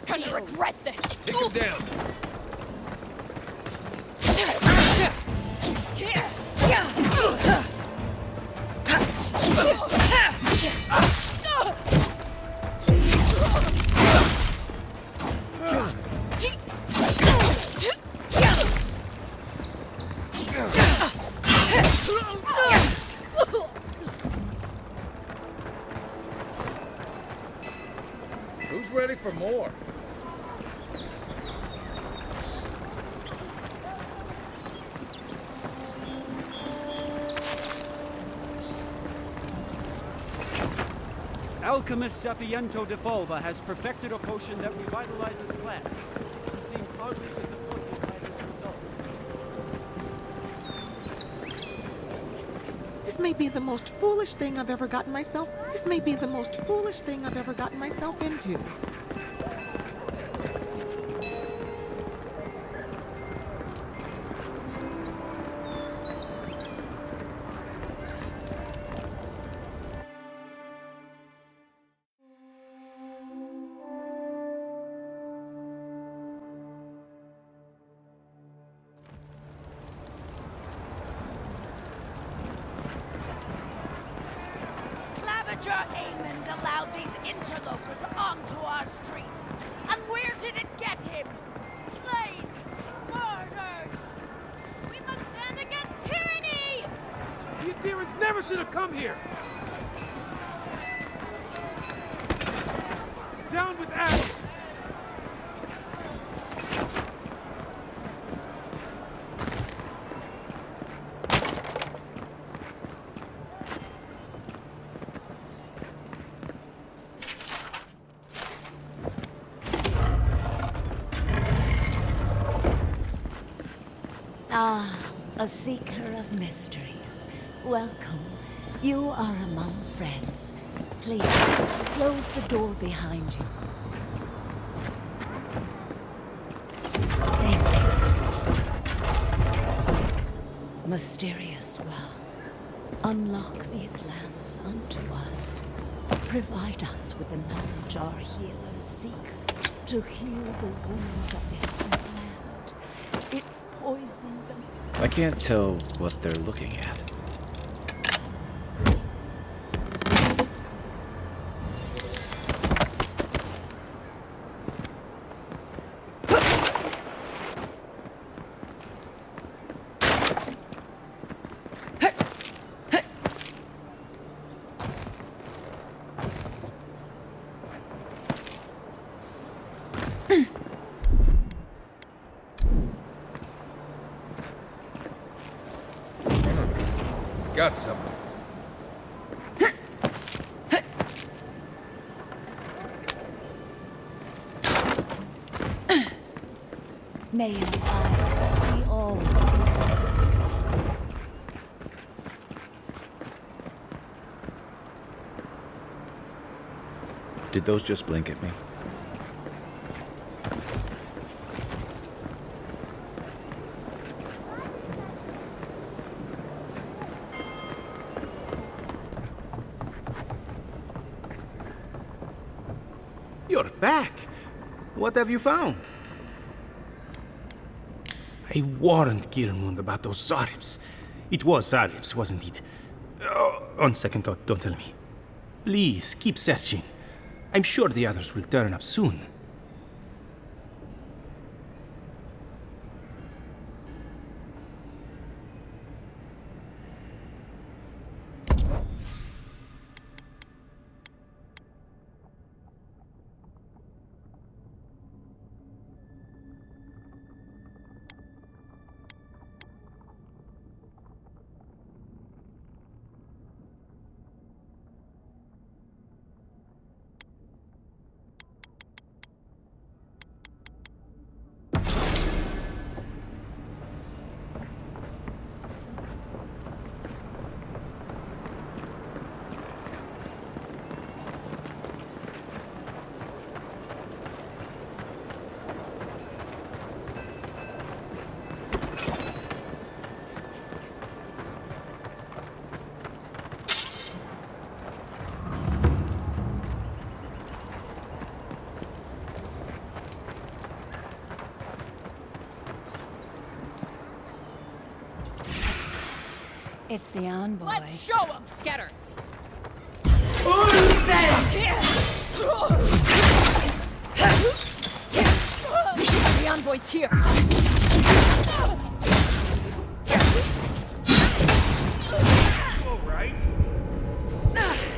gonna regret this. Take him down. Who's ready for more? Alchemist Sapiento de Folva has perfected a potion that revitalizes plants. He seemed oddly disappointed by this result. This may be the most foolish thing I've ever gotten myself. This may be the most foolish thing I've ever gotten myself into. Aemond allowed these interlopers onto our streets. And where did it get him? Slain! Murdered! We must stand against tyranny! The Adherents never should have come here! Down with Ash! Ah, a seeker of mysteries. Welcome. You are among friends. Please, close the door behind you. Thank you. Mysterious well. Unlock these lands unto us. Provide us with the knowledge our healers seek to heal the wounds of this land. Its poisons and... I can't tell what they're looking at. Got something. May your eyes see all. Did those just blink at me? You're back! What have you found? I warned Kirmund about those Zaribs. It was Zaribs, wasn't it? Oh, on second thought, don't tell me. Please, keep searching. I'm sure the others will turn up soon. It's the envoy. Let's show him! Get her! The envoy's here! All right. Nice.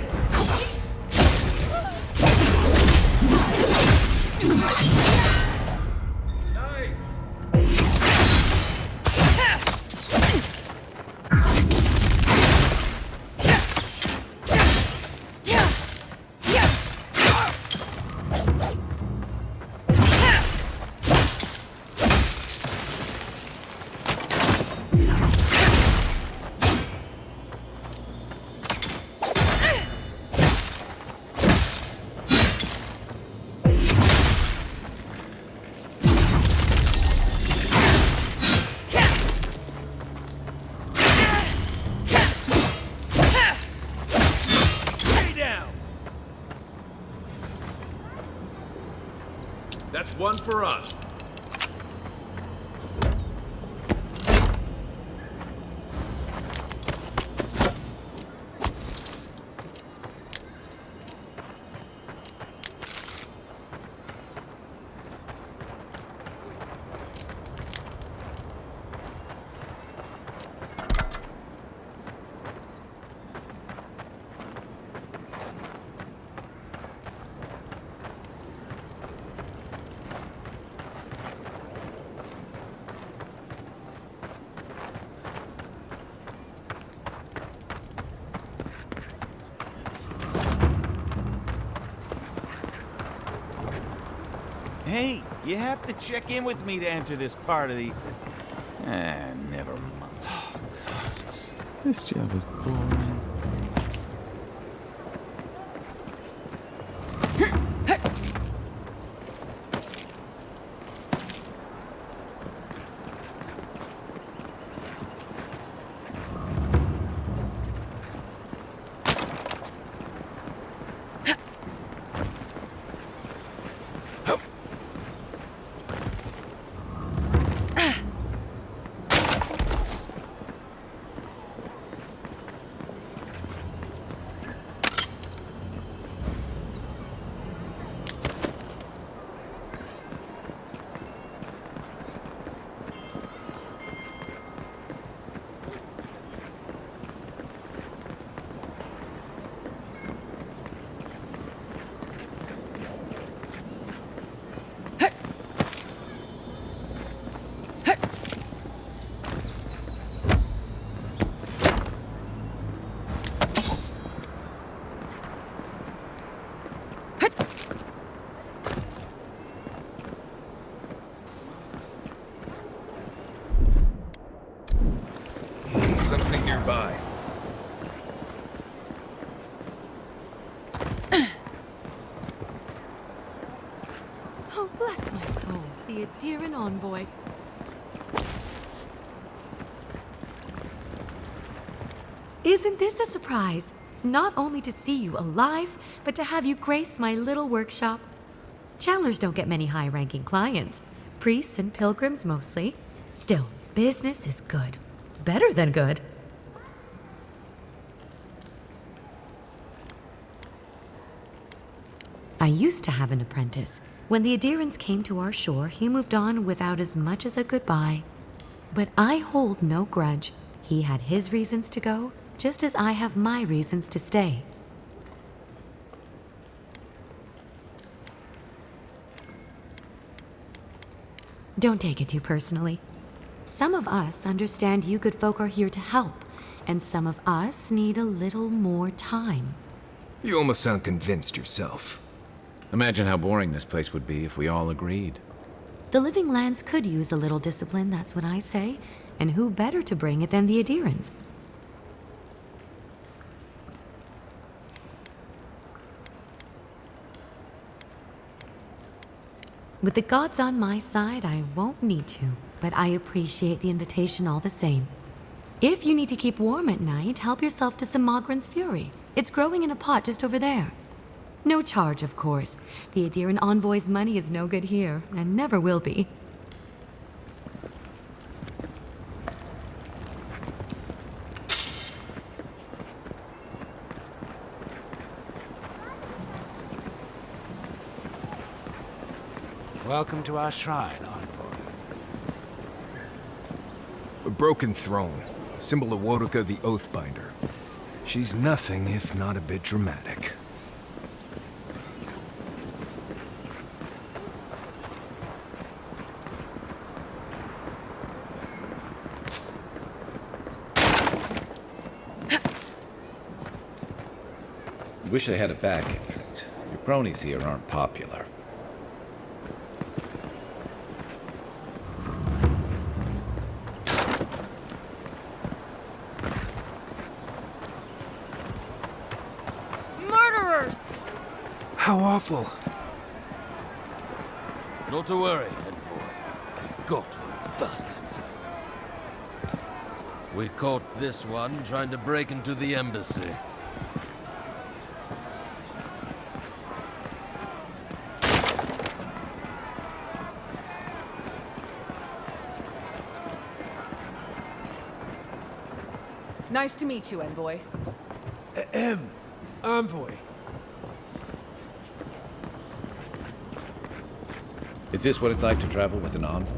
Stay down. That's one for us. Hey, you have to check in with me to enter this part of the... never mind. This job is boring. Something nearby. Oh, bless my soul, the Adiran envoy. Isn't this a surprise? Not only to see you alive, but to have you grace my little workshop. Chandlers don't get many high-ranking clients. Priests and pilgrims mostly. Still, business is good. Better than good. I used to have an apprentice. When the Adirans came to our shore, he moved on without as much as a goodbye. But I hold no grudge. He had his reasons to go, just as I have my reasons to stay. Don't take it too personally. Some of us understand you good folk are here to help, and some of us need a little more time. You almost sound convinced yourself. Imagine how boring this place would be if we all agreed. The living lands could use a little discipline, that's what I say. And who better to bring it than the Adirans? With the gods on my side, I won't need to, but I appreciate the invitation all the same. If you need to keep warm at night, help yourself to some Mogren's Fury. It's growing in a pot just over there. No charge, of course. The Adiran envoy's money is no good here, and never will be. Welcome to our shrine, Envoy. A broken throne, symbol of Wodoka the Oathbinder. She's nothing if not a bit dramatic. Wish they had a back entrance. Your cronies here aren't popular. Murderers! How awful. Not to worry, Envoy. We got one of the bastards. We caught this one trying to break into the embassy. Nice to meet you, Envoy. Envoy. Is this what it's like to travel with an envoy?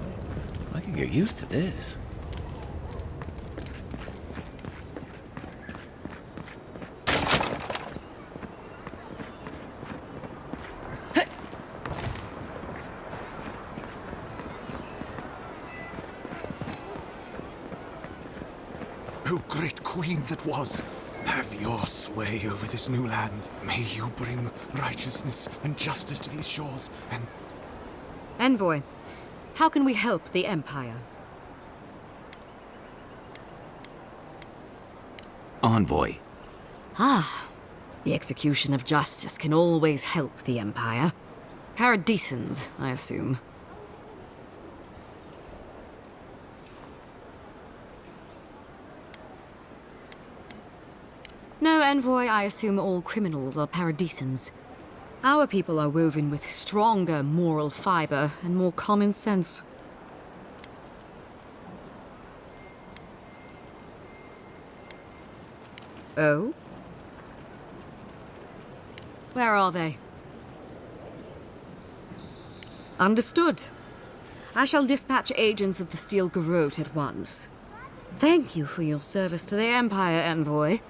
I can get used to this. O great queen that was, have your sway over this new land. May you bring righteousness and justice to these shores, and... Envoy, how can we help the Empire? Envoy. Ah, the execution of justice can always help the Empire. Paradisans, I assume. No, Envoy, I assume all criminals are paradisans. Our people are woven with stronger moral fiber and more common sense. Oh? Where are they? Understood. I shall dispatch agents of the Steel Garrote at once. Thank you for your service to the Empire, Envoy.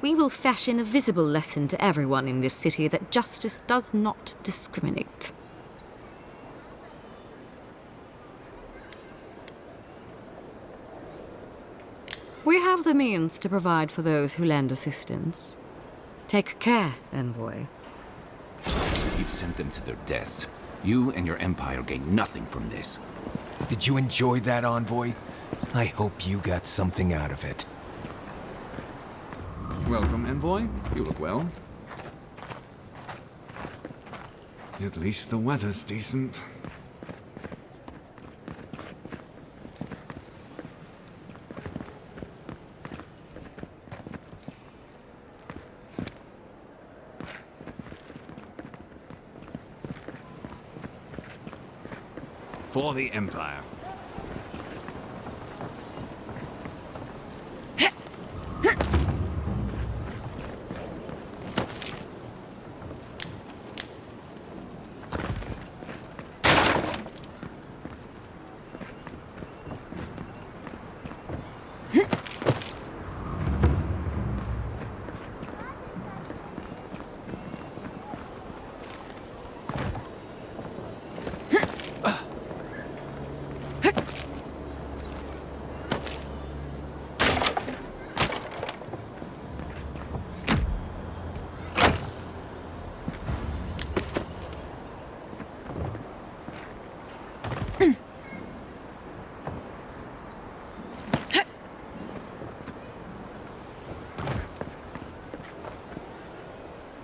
We will fashion a visible lesson to everyone in this city that justice does not discriminate. We have the means to provide for those who lend assistance. Take care, Envoy. You've sent them to their deaths. You and your empire gain nothing from this. Did you enjoy that, Envoy? I hope you got something out of it. Welcome, Envoy. You look well. At least the weather's decent. For the Empire.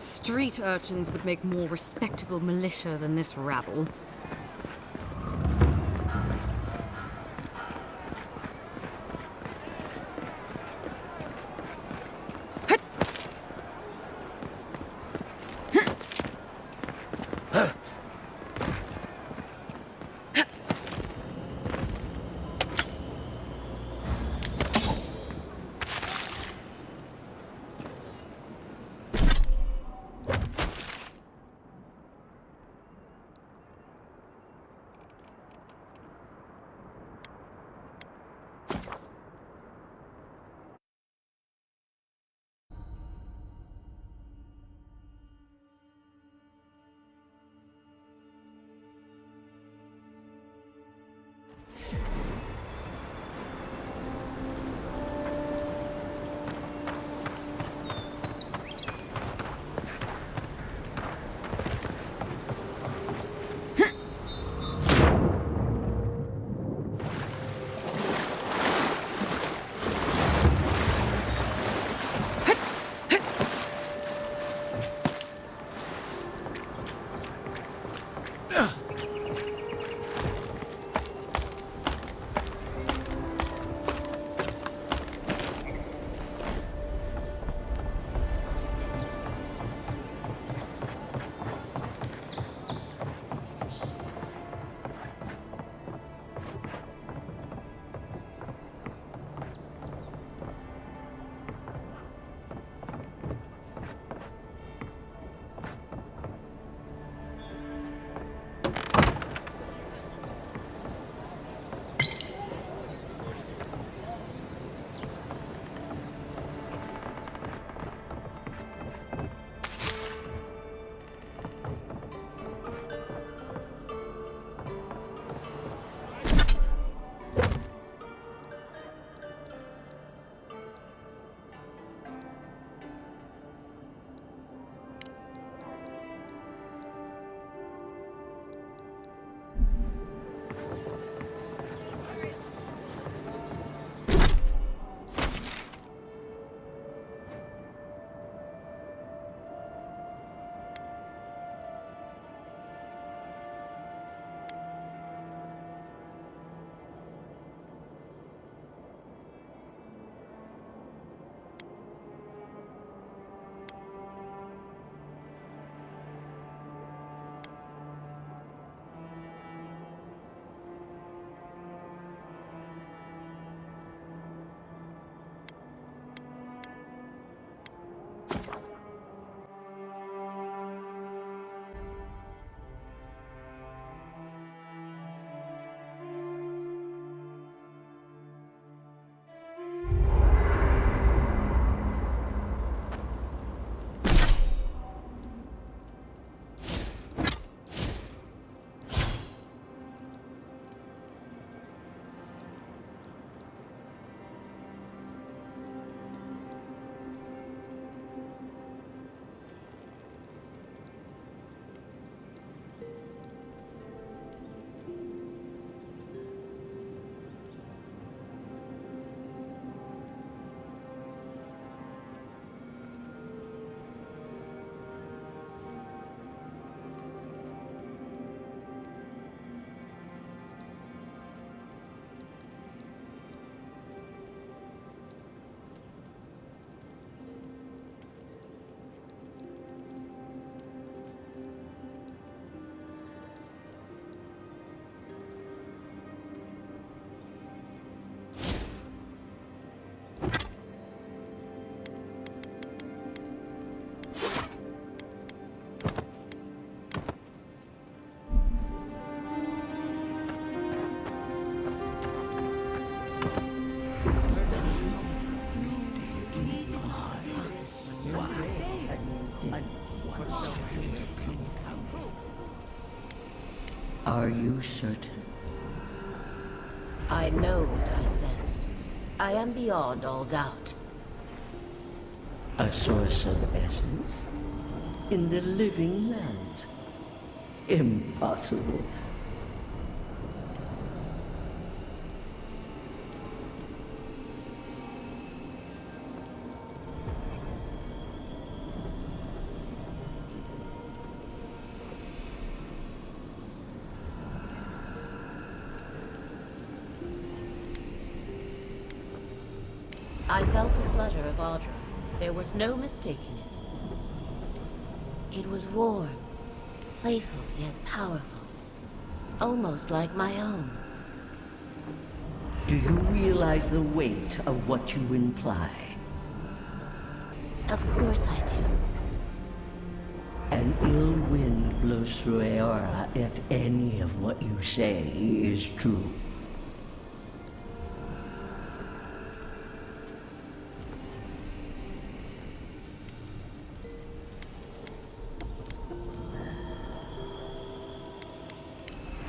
Street urchins would make more respectable militia than this rabble. Are you certain? I know what I sensed. I am beyond all doubt. A source of essence? In the living lands? Impossible. I felt the flutter of Audra. There was no mistaking it. It was warm, playful yet powerful. Almost like my own. Do you realize the weight of what you imply? Of course I do. An ill wind blows through Aora if any of what you say is true.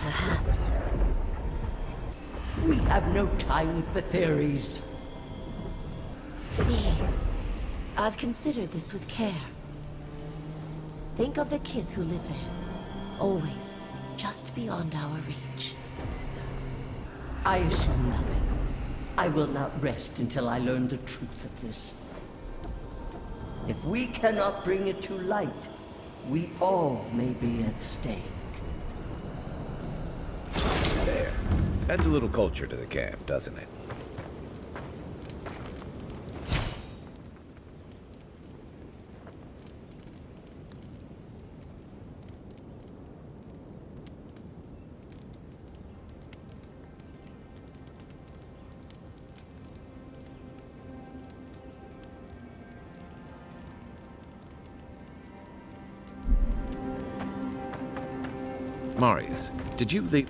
Perhaps. We have no time for theories. Please. I've considered this with care. Think of the kith who live there. Always just beyond our reach. I assume nothing. I will not rest until I learn the truth of this. If we cannot bring it to light, we all may be at stake. There. Adds a little culture to the camp, doesn't it? Marius, did you leave?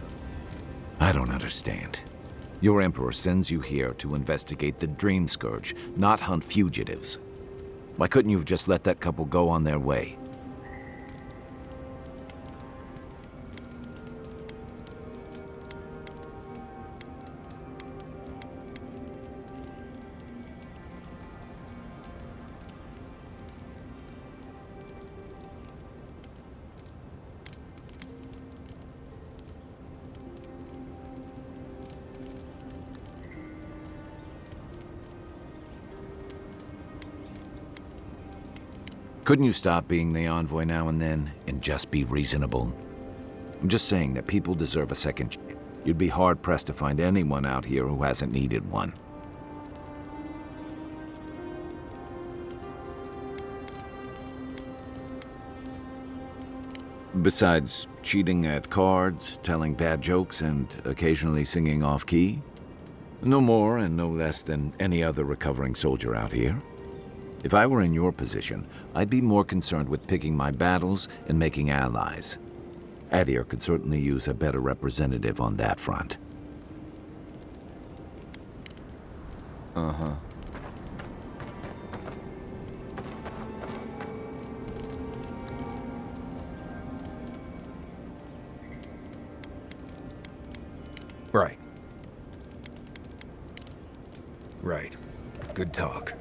I don't understand. Your Emperor sends you here to investigate the Dream Scourge, not hunt fugitives. Why couldn't you have just let that couple go on their way? Couldn't you stop being the envoy now and then, and just be reasonable? I'm just saying that people deserve a second chance. You'd be hard-pressed to find anyone out here who hasn't needed one. Besides cheating at cards, telling bad jokes, and occasionally singing off-key? No more and no less than any other recovering soldier out here. If I were in your position, I'd be more concerned with picking my battles and making allies. Adir could certainly use a better representative on that front. Uh-huh. Right. Right. Good talk.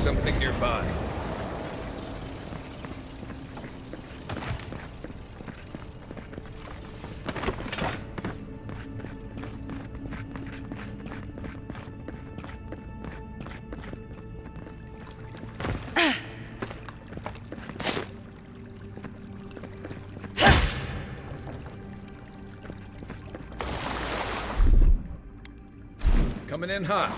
something nearby. Coming in hot.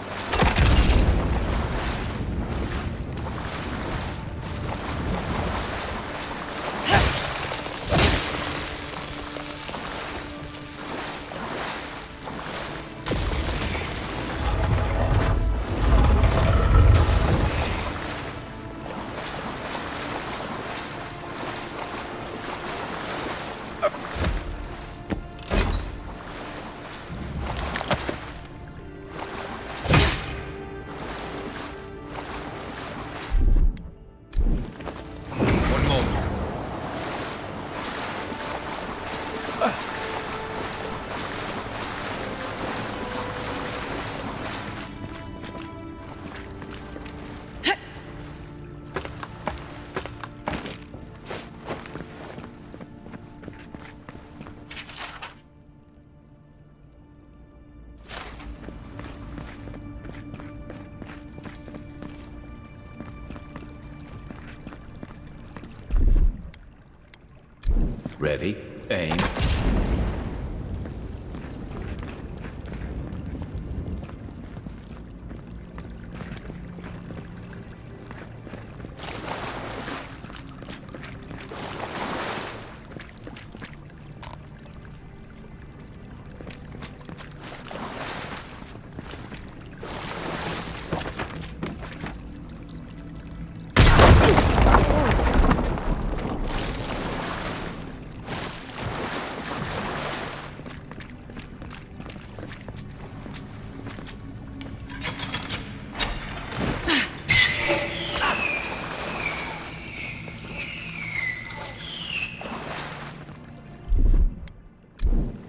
Ready, aim.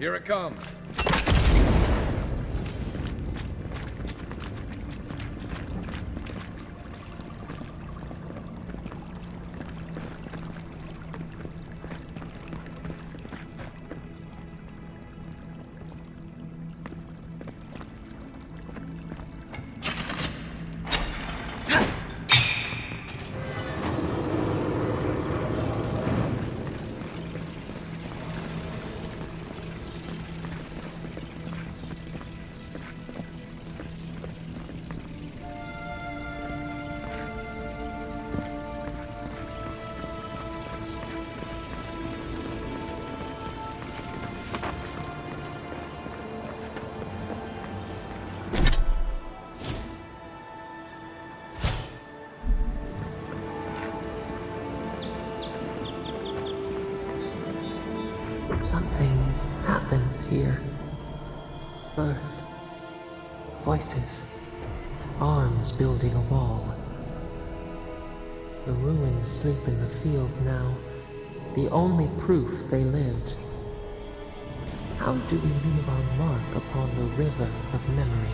Here it comes. Something happened here. Birth. Voices. Arms building a wall. The ruins sleep in the field now. The only proof they lived. How do we leave our mark upon the river of memory?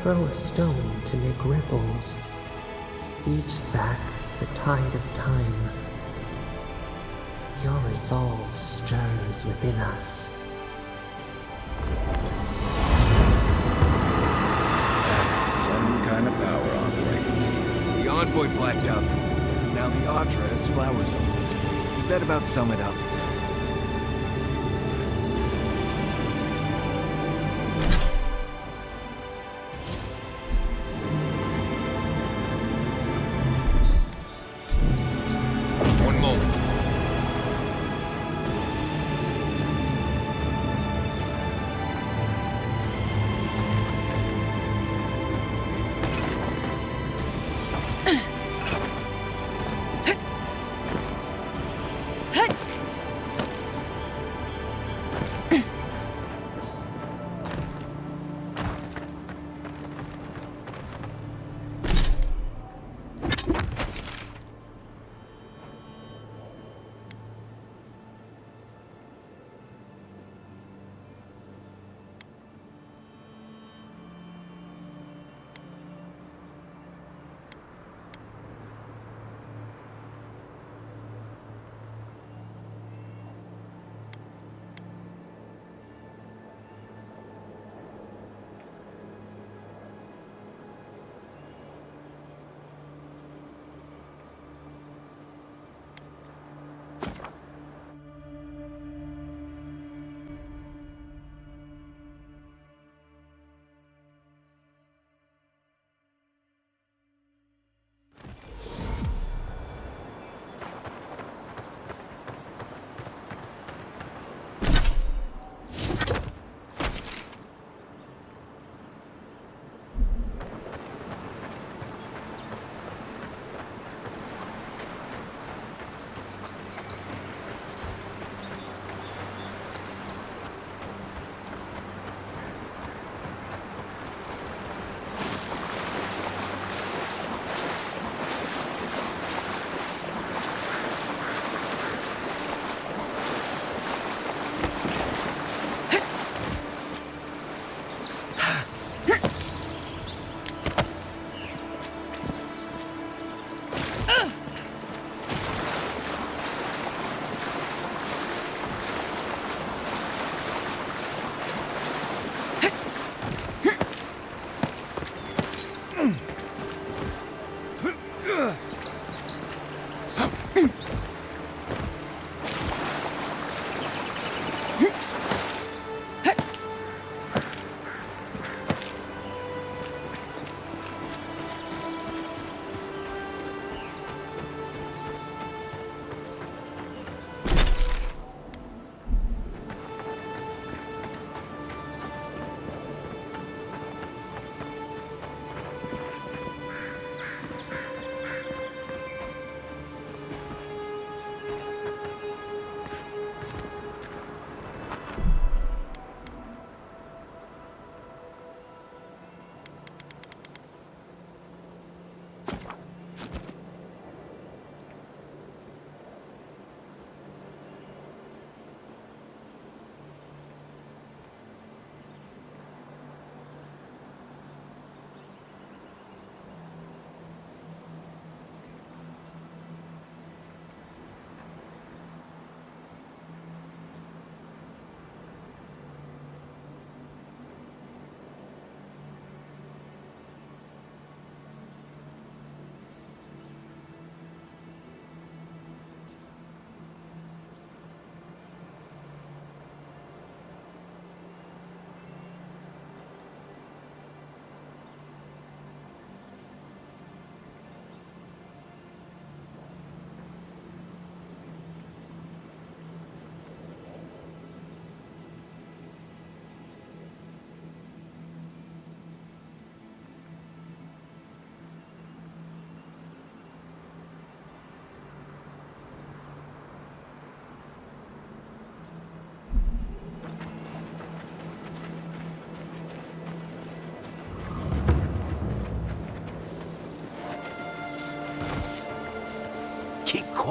Throw a stone to make ripples. Beat back the tide of time. Your resolve stirs within us. That's some kind of power envoy. The envoy blacked out. Now the Atra has flowers on it. Does that about sum it up?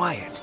quiet.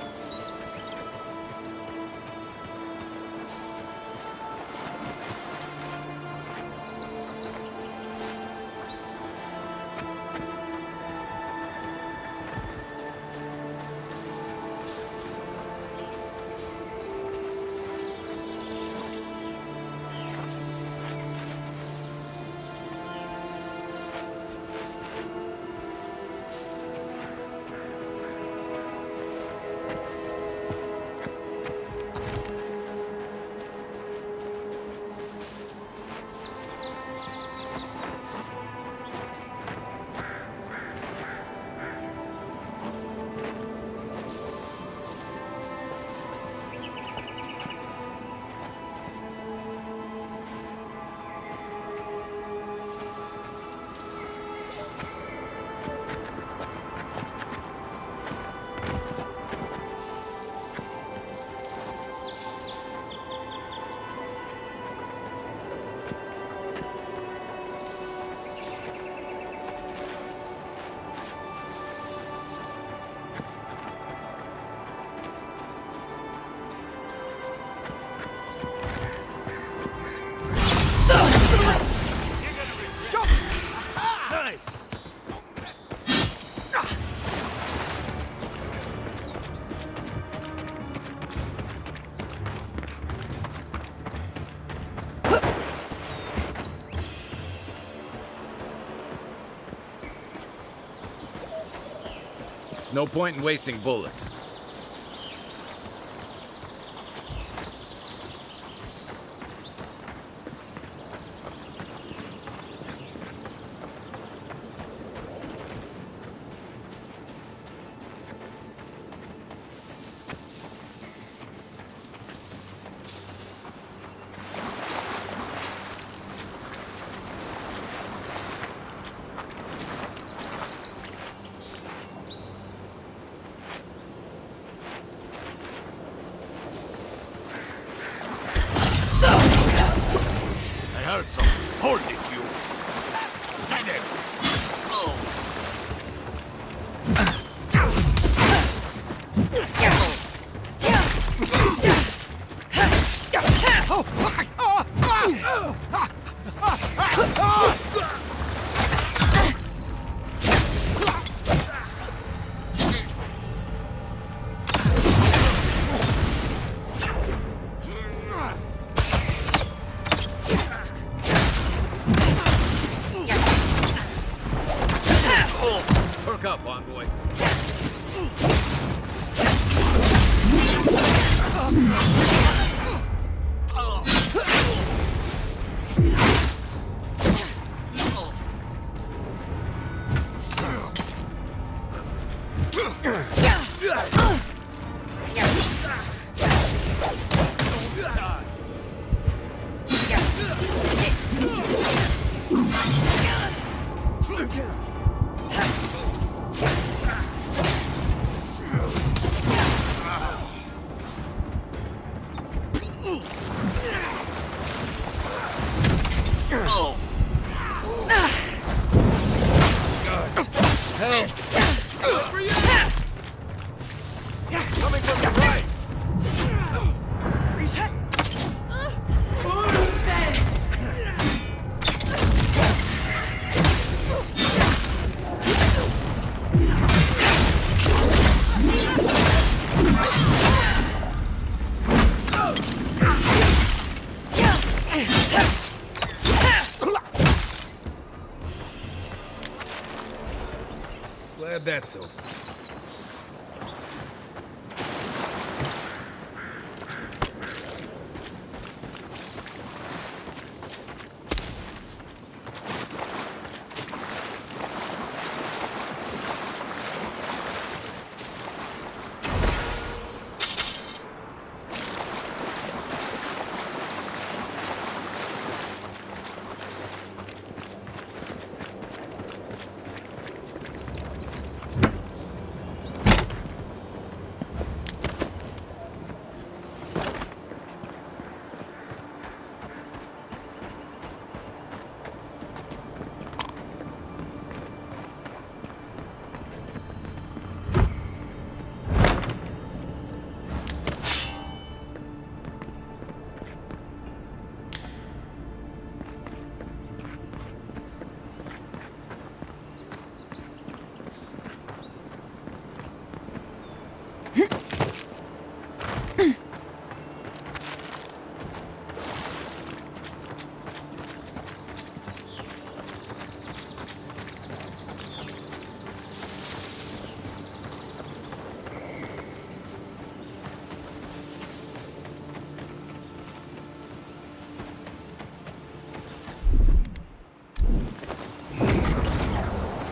Nice! No point in wasting bullets. I heard something. Hold it, you. Get it. Perk up, envoy. Coming from the right! Glad that's over.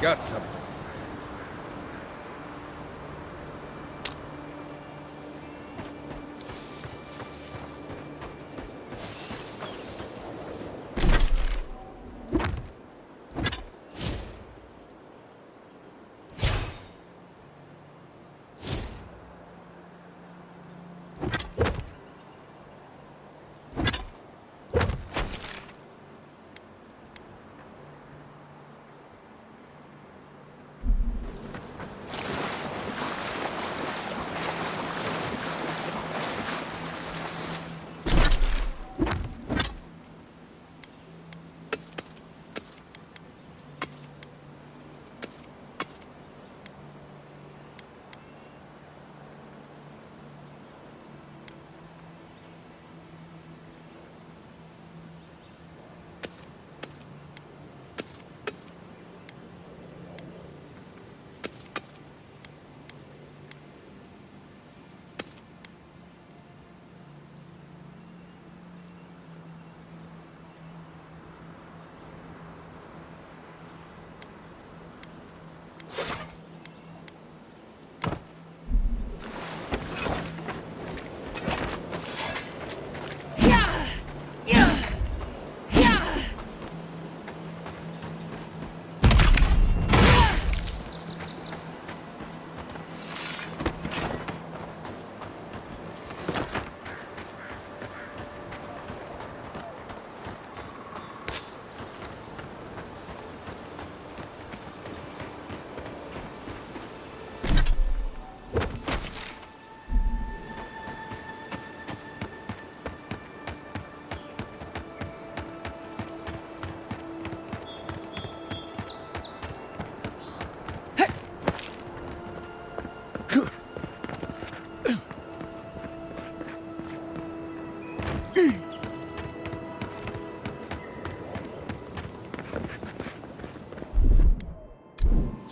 got something.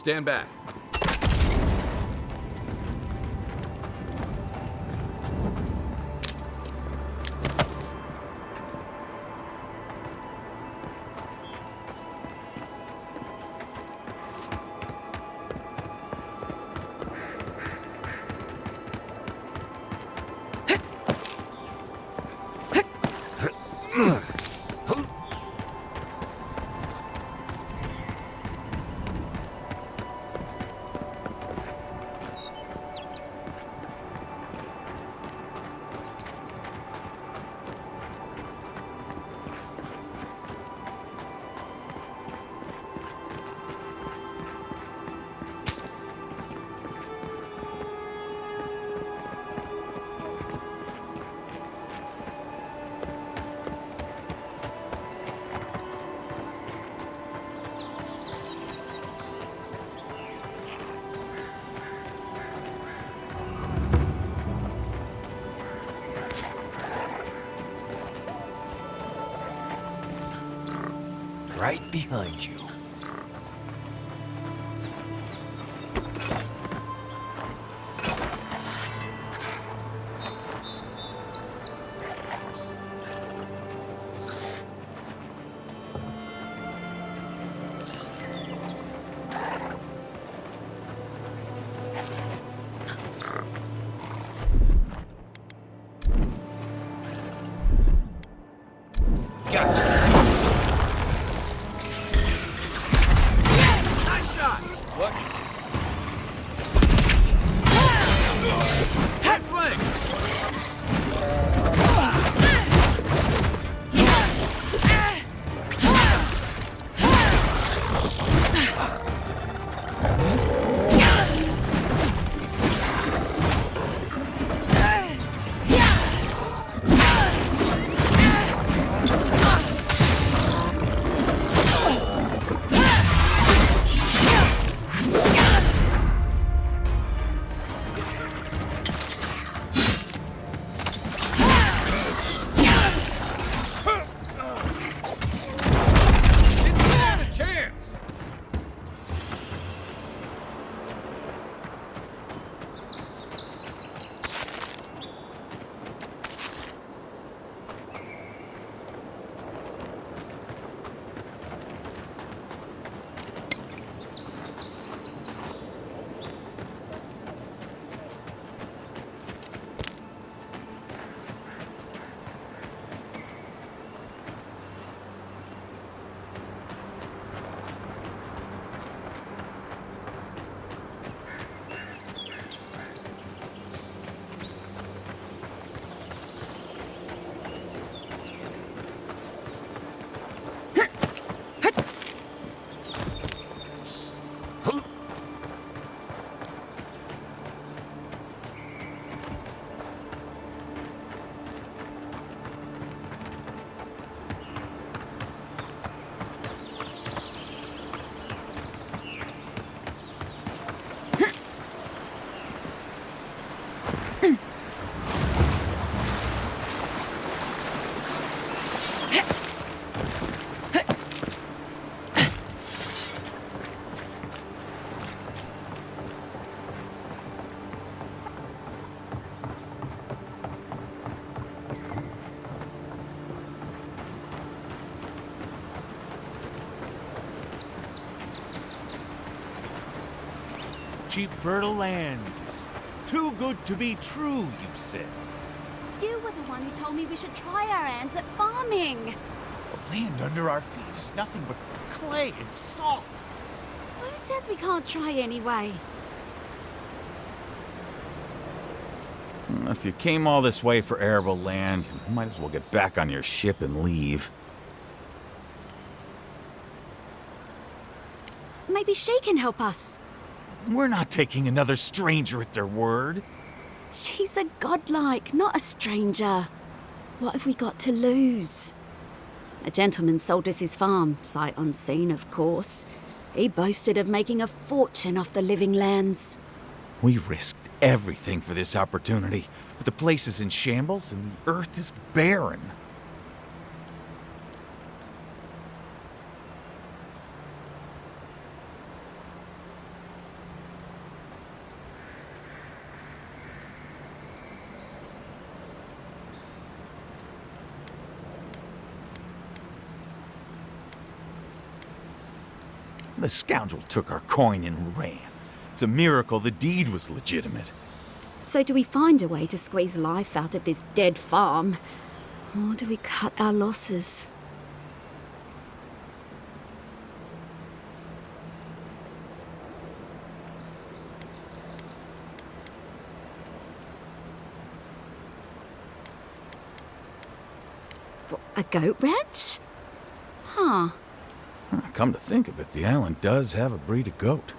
Stand back. Right behind you. Cheap fertile land. Too good to be true, you said. You were the one who told me we should try our hands at farming. The land under our feet is nothing but clay and salt. Who says we can't try anyway? If you came all this way for arable land, you might as well get back on your ship and leave. Maybe she can help us. We're not taking another stranger at their word. She's a godlike, not a stranger. What have we got to lose? A gentleman sold us his farm, sight unseen, of course. He boasted of making a fortune off the living lands. We risked everything for this opportunity, but the place is in shambles and the earth is barren. The scoundrel took our coin and ran. It's a miracle the deed was legitimate. So do we find a way to squeeze life out of this dead farm? Or do we cut our losses? What, a goat ranch? Huh. Come to think of it, the island does have a breed of goat.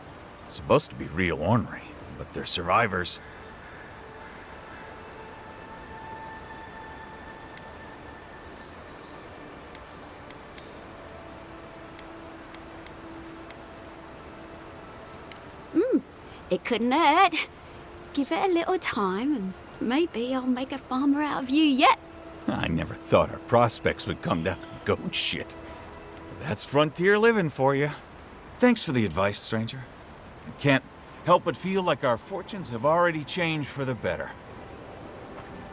Supposed to be real ornery, but they're survivors. It couldn't hurt. Give it a little time and maybe I'll make a farmer out of you yet. I never thought our prospects would come down to goat shit. That's frontier living for you. Thanks for the advice, stranger. I can't help but feel like our fortunes have already changed for the better.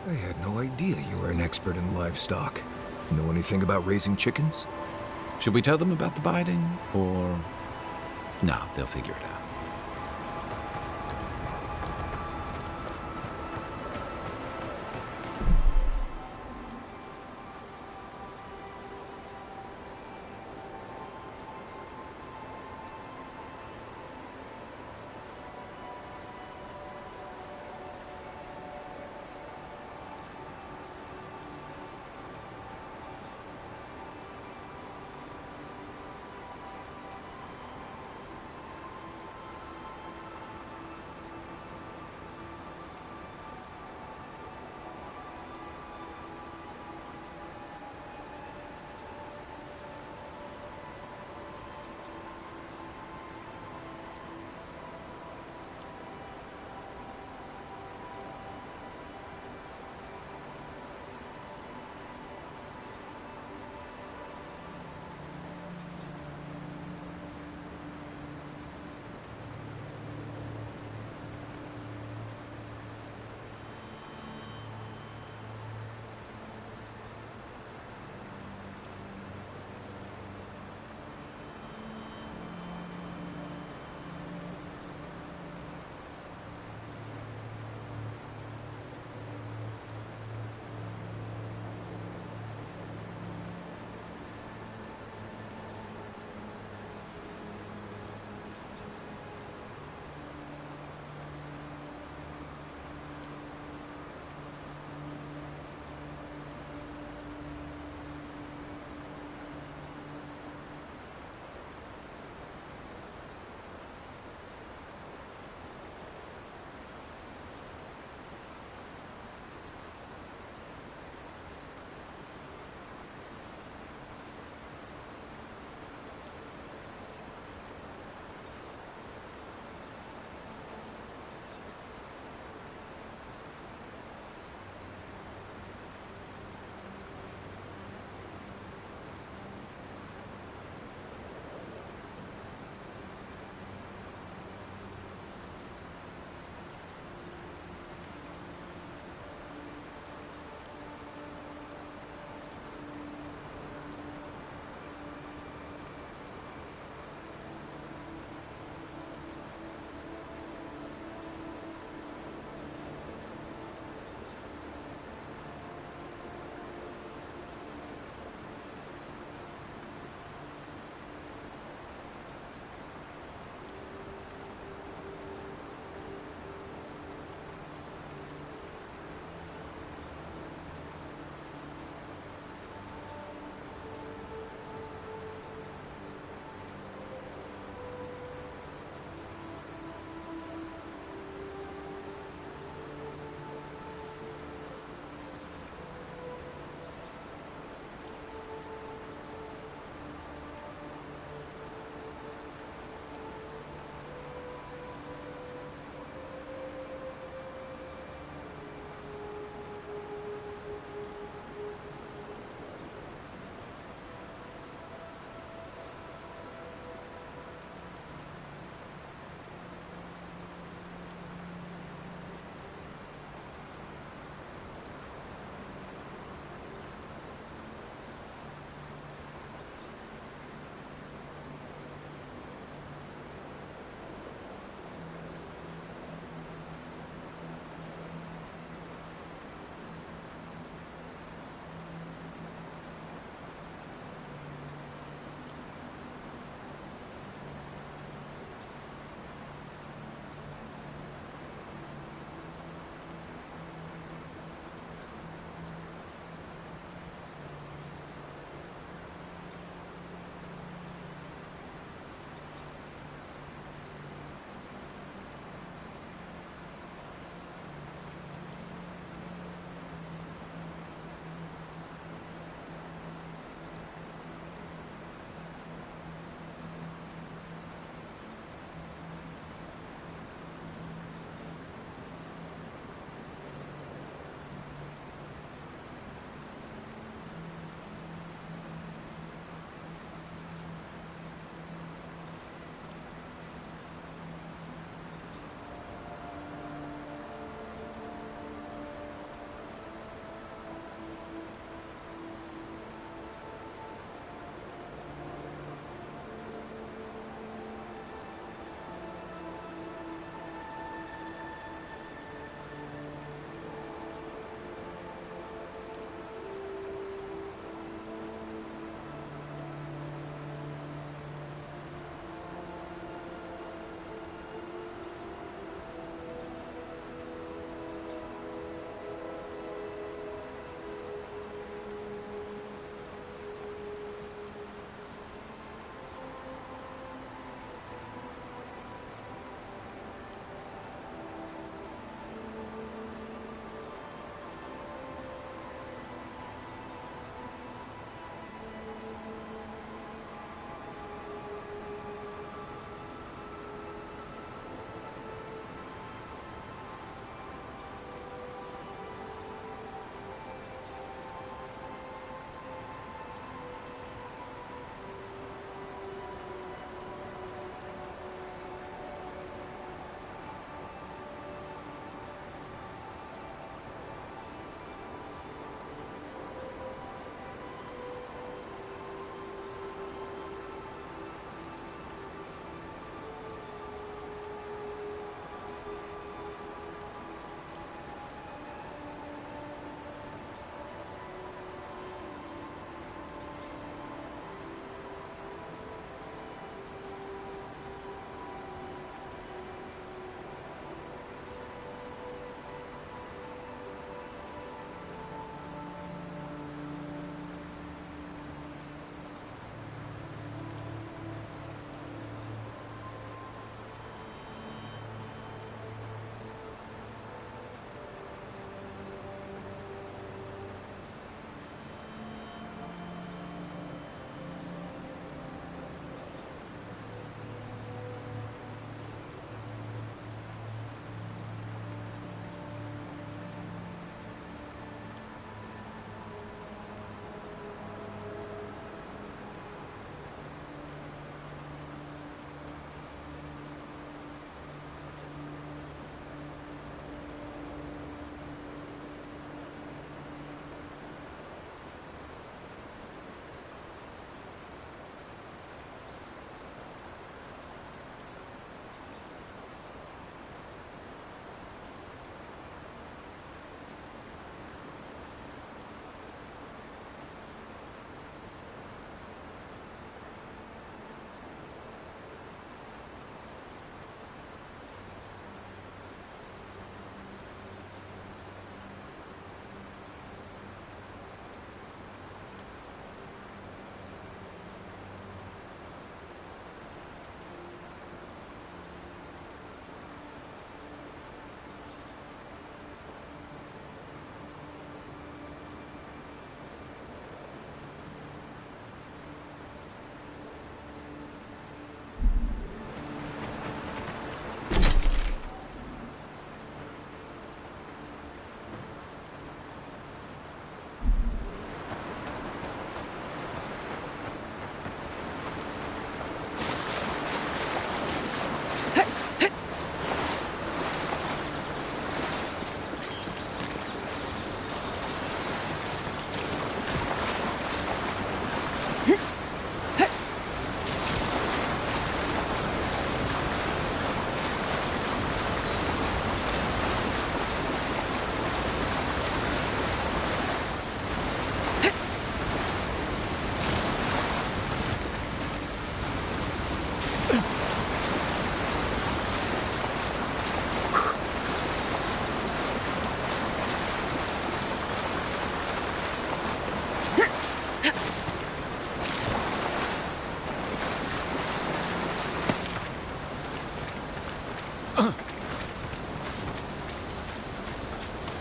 I had no idea you were an expert in livestock. Know anything about raising chickens? Should we tell them about the biting, or... No, they'll figure it out.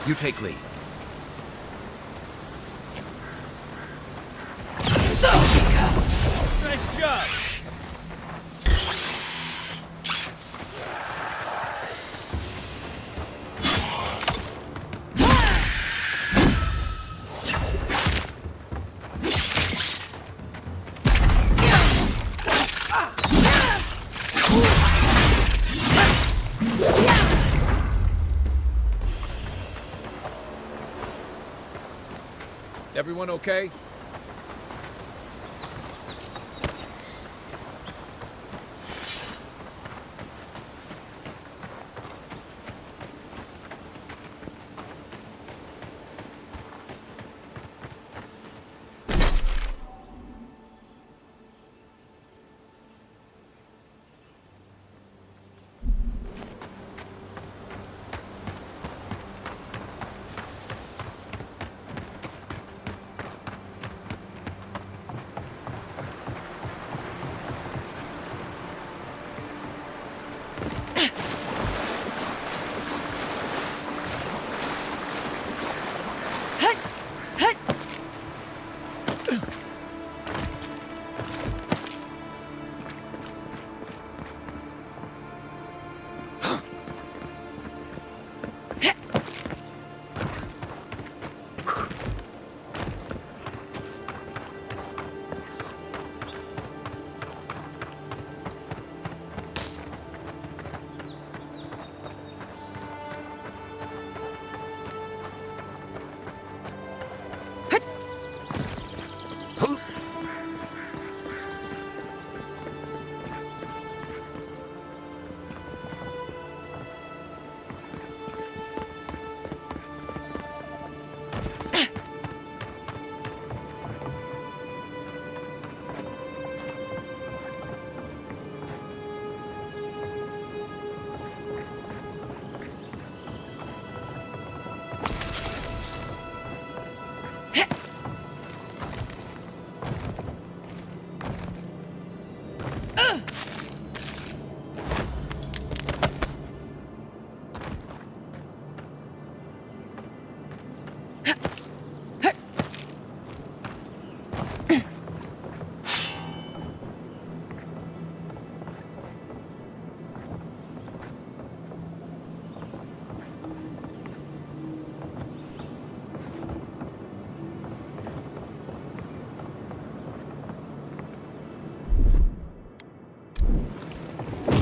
You take lead. Nice job! Everyone okay?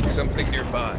Something nearby.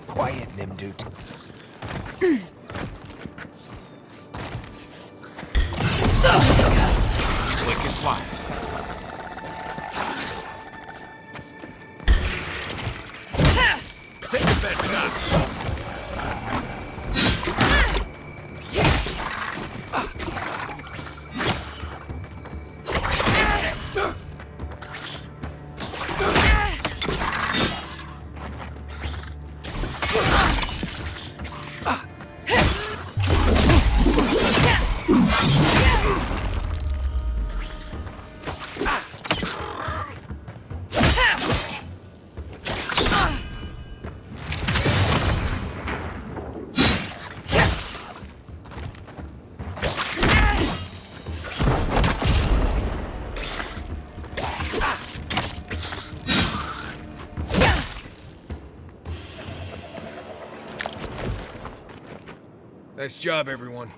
Quiet, Nimdut. Quick and quiet. Take the best shot. Nice job, everyone.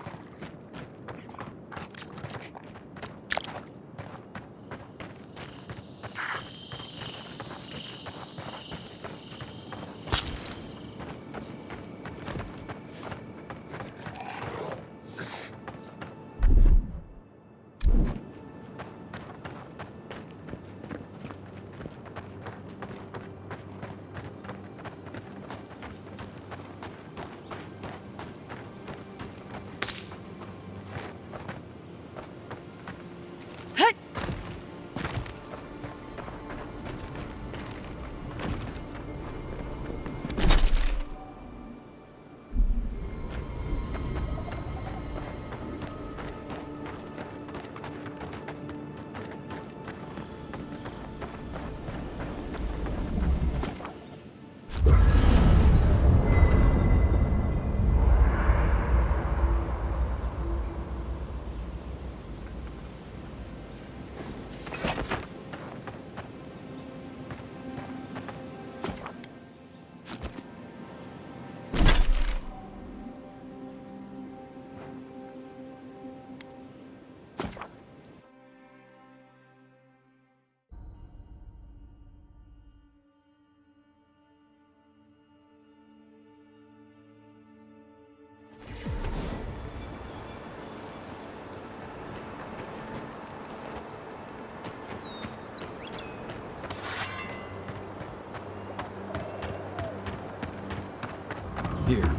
Here.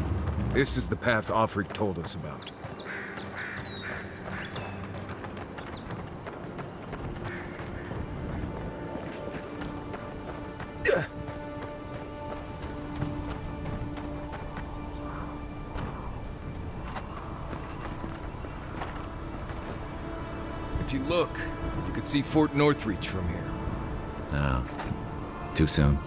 This is the path Offric told us about. If you look, you can see Fort Northreach from here. No. Too soon.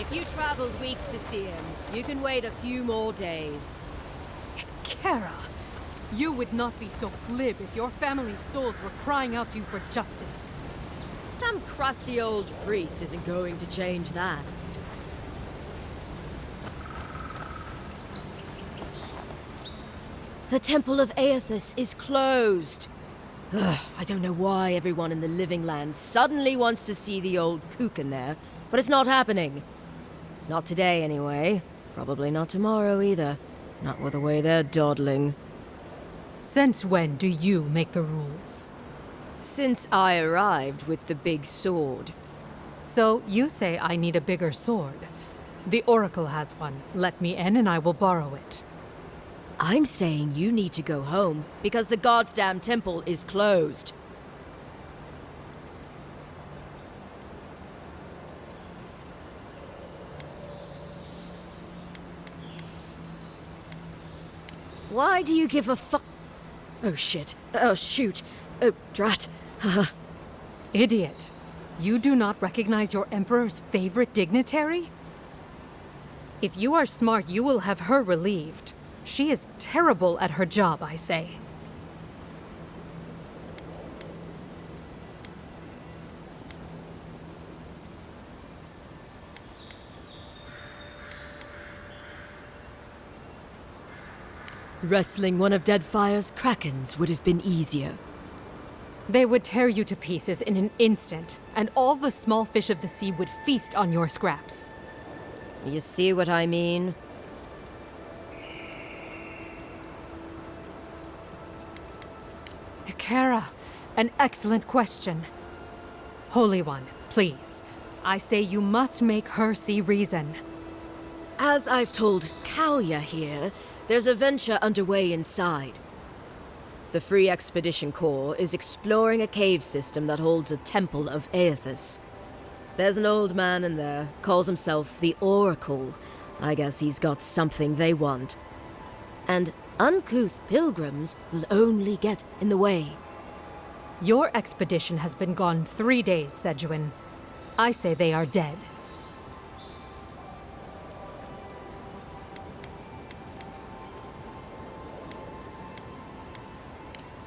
If you traveled weeks to see him, you can wait a few more days. Kara, you would not be so glib if your family's souls were crying out to you for justice. Some crusty old priest isn't going to change that. The Temple of Aethys is closed. Ugh, I don't know why everyone in the Living Land suddenly wants to see the old kook in there, but it's not happening. Not today, anyway. Probably not tomorrow, either. Not with the way they're dawdling. Since when do you make the rules? Since I arrived with the big sword. So you say I need a bigger sword. The Oracle has one. Let me in and I will borrow it. I'm saying you need to go home, because the goddamn temple is closed. Why do you give a fuck? Oh shit. Oh shoot. Oh drat. Haha. Idiot. You do not recognize your Emperor's favorite dignitary? If you are smart, you will have her relieved. She is terrible at her job, I say. Wrestling one of Deadfire's krakens would have been easier. They would tear you to pieces in an instant, and all the small fish of the sea would feast on your scraps. You see what I mean? Kara, an excellent question. Holy One, please. I say you must make her see reason. As I've told Kalya here, there's a venture underway inside. The Free Expedition Corps is exploring a cave system that holds a temple of Aethys. There's an old man in there, calls himself the Oracle. I guess he's got something they want. And uncouth pilgrims will only get in the way. Your expedition has been gone 3 days, Sejuin. I say they are dead.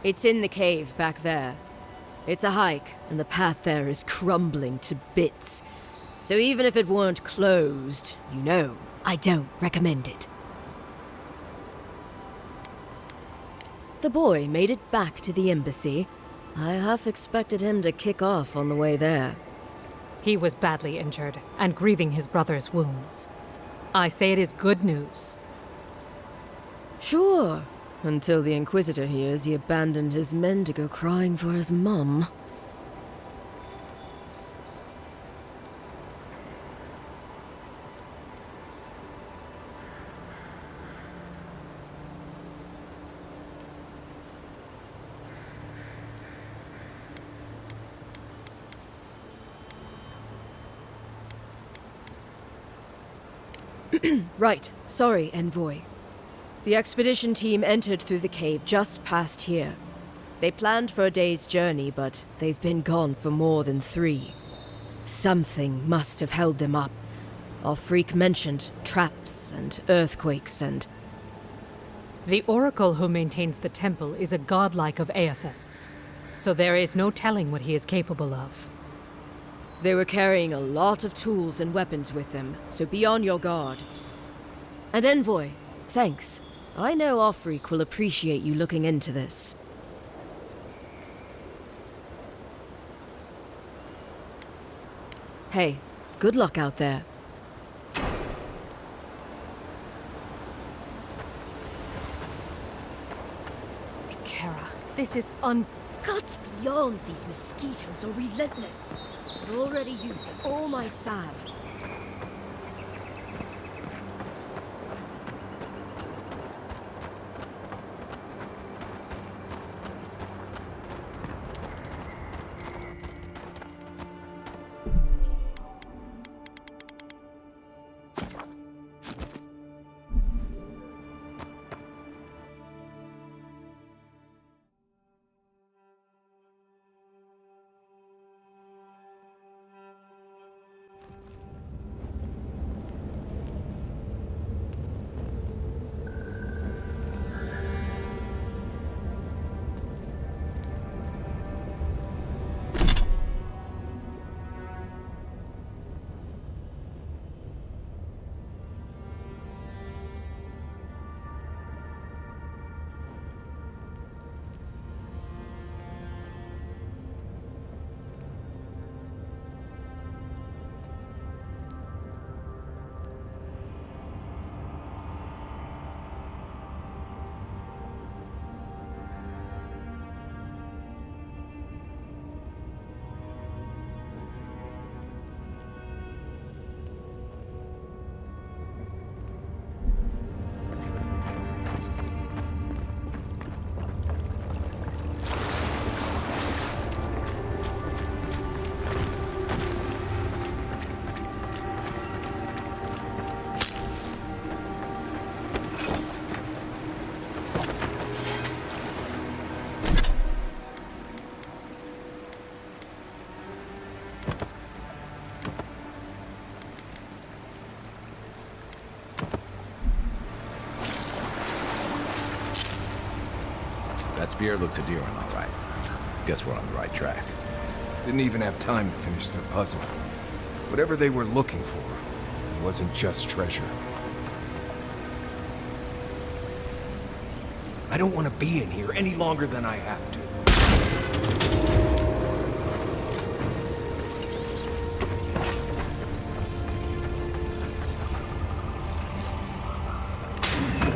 It's in the cave back there. It's a hike, and the path there is crumbling to bits. So even if it weren't closed, you know, I don't recommend it. The boy made it back to the embassy. I half expected him to kick off on the way there. He was badly injured, and grieving his brother's wounds. I say it is good news. Sure. Until the Inquisitor hears he abandoned his men to go crying for his mum. Right. Sorry, Envoy. The expedition team entered through the cave just past here. They planned for a day's journey, but they've been gone for more than 3. Something must have held them up. Our freak mentioned traps and earthquakes and... The oracle who maintains the temple is a godlike of Aethys, so there is no telling what he is capable of. They were carrying a lot of tools and weapons with them, so be on your guard. And Envoy, thanks. I know our freak will appreciate you looking into this. Hey, good luck out there. Kara, this is Gods beyond, these mosquitoes are relentless. I've already used all my salve. That spear looks a deer one, all right. Guess we're on the right track. Didn't even have time to finish their puzzle. Whatever they were looking for, it wasn't just treasure. I don't want to be in here any longer than I have to.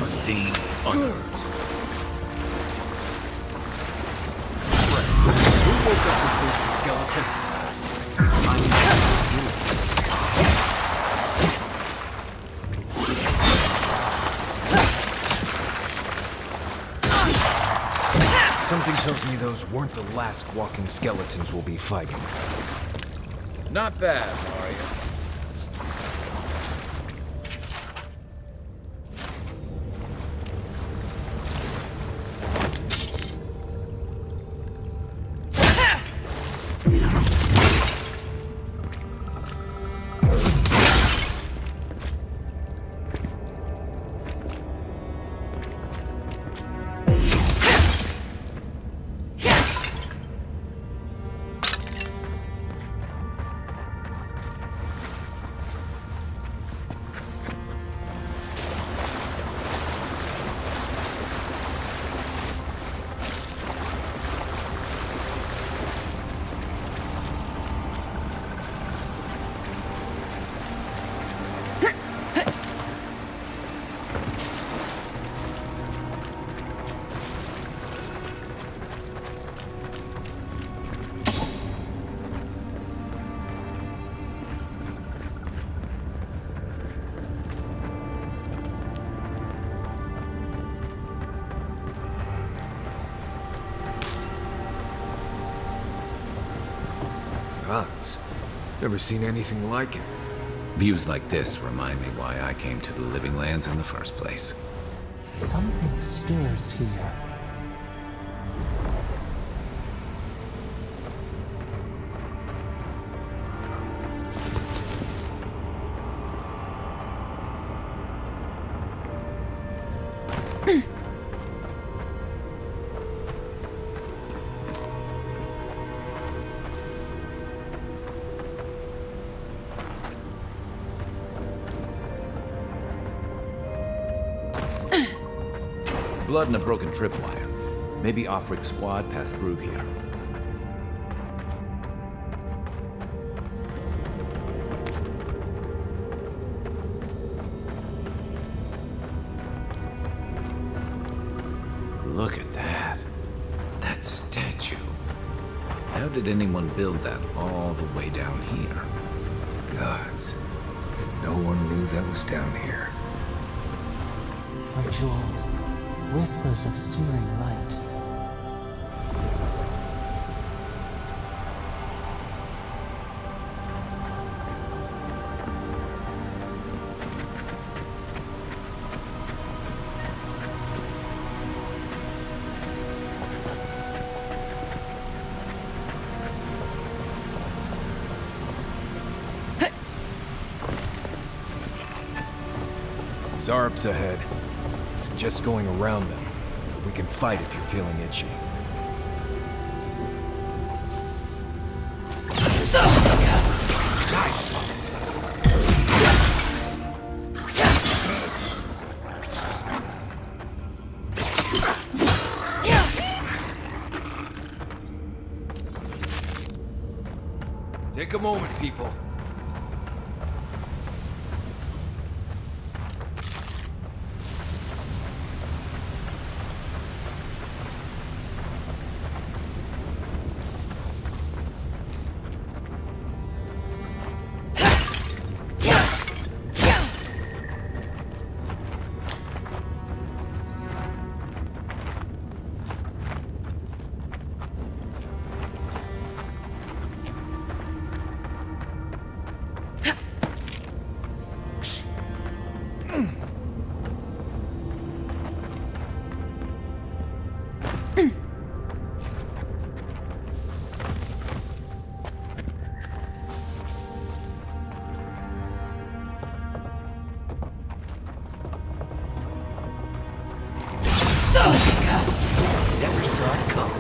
Unseen, unearned. Who woke up this sleeping skeleton? weren't the last walking skeletons we'll be fighting. Not bad, Mario. Gods. Never seen anything like it. Views like this remind me why I came to the Living Lands in the first place. Something stirs here. Blood and a broken tripwire. Maybe Offrick's squad passed through here. Look at that. That statue. How did anyone build that all the way down here? Gods. And no one knew that was down here. Rituals. Whispers of searing light. Zarps ahead. Just going around them. We can fight if you're feeling itchy. Nice! Take a moment, people. Never saw it coming.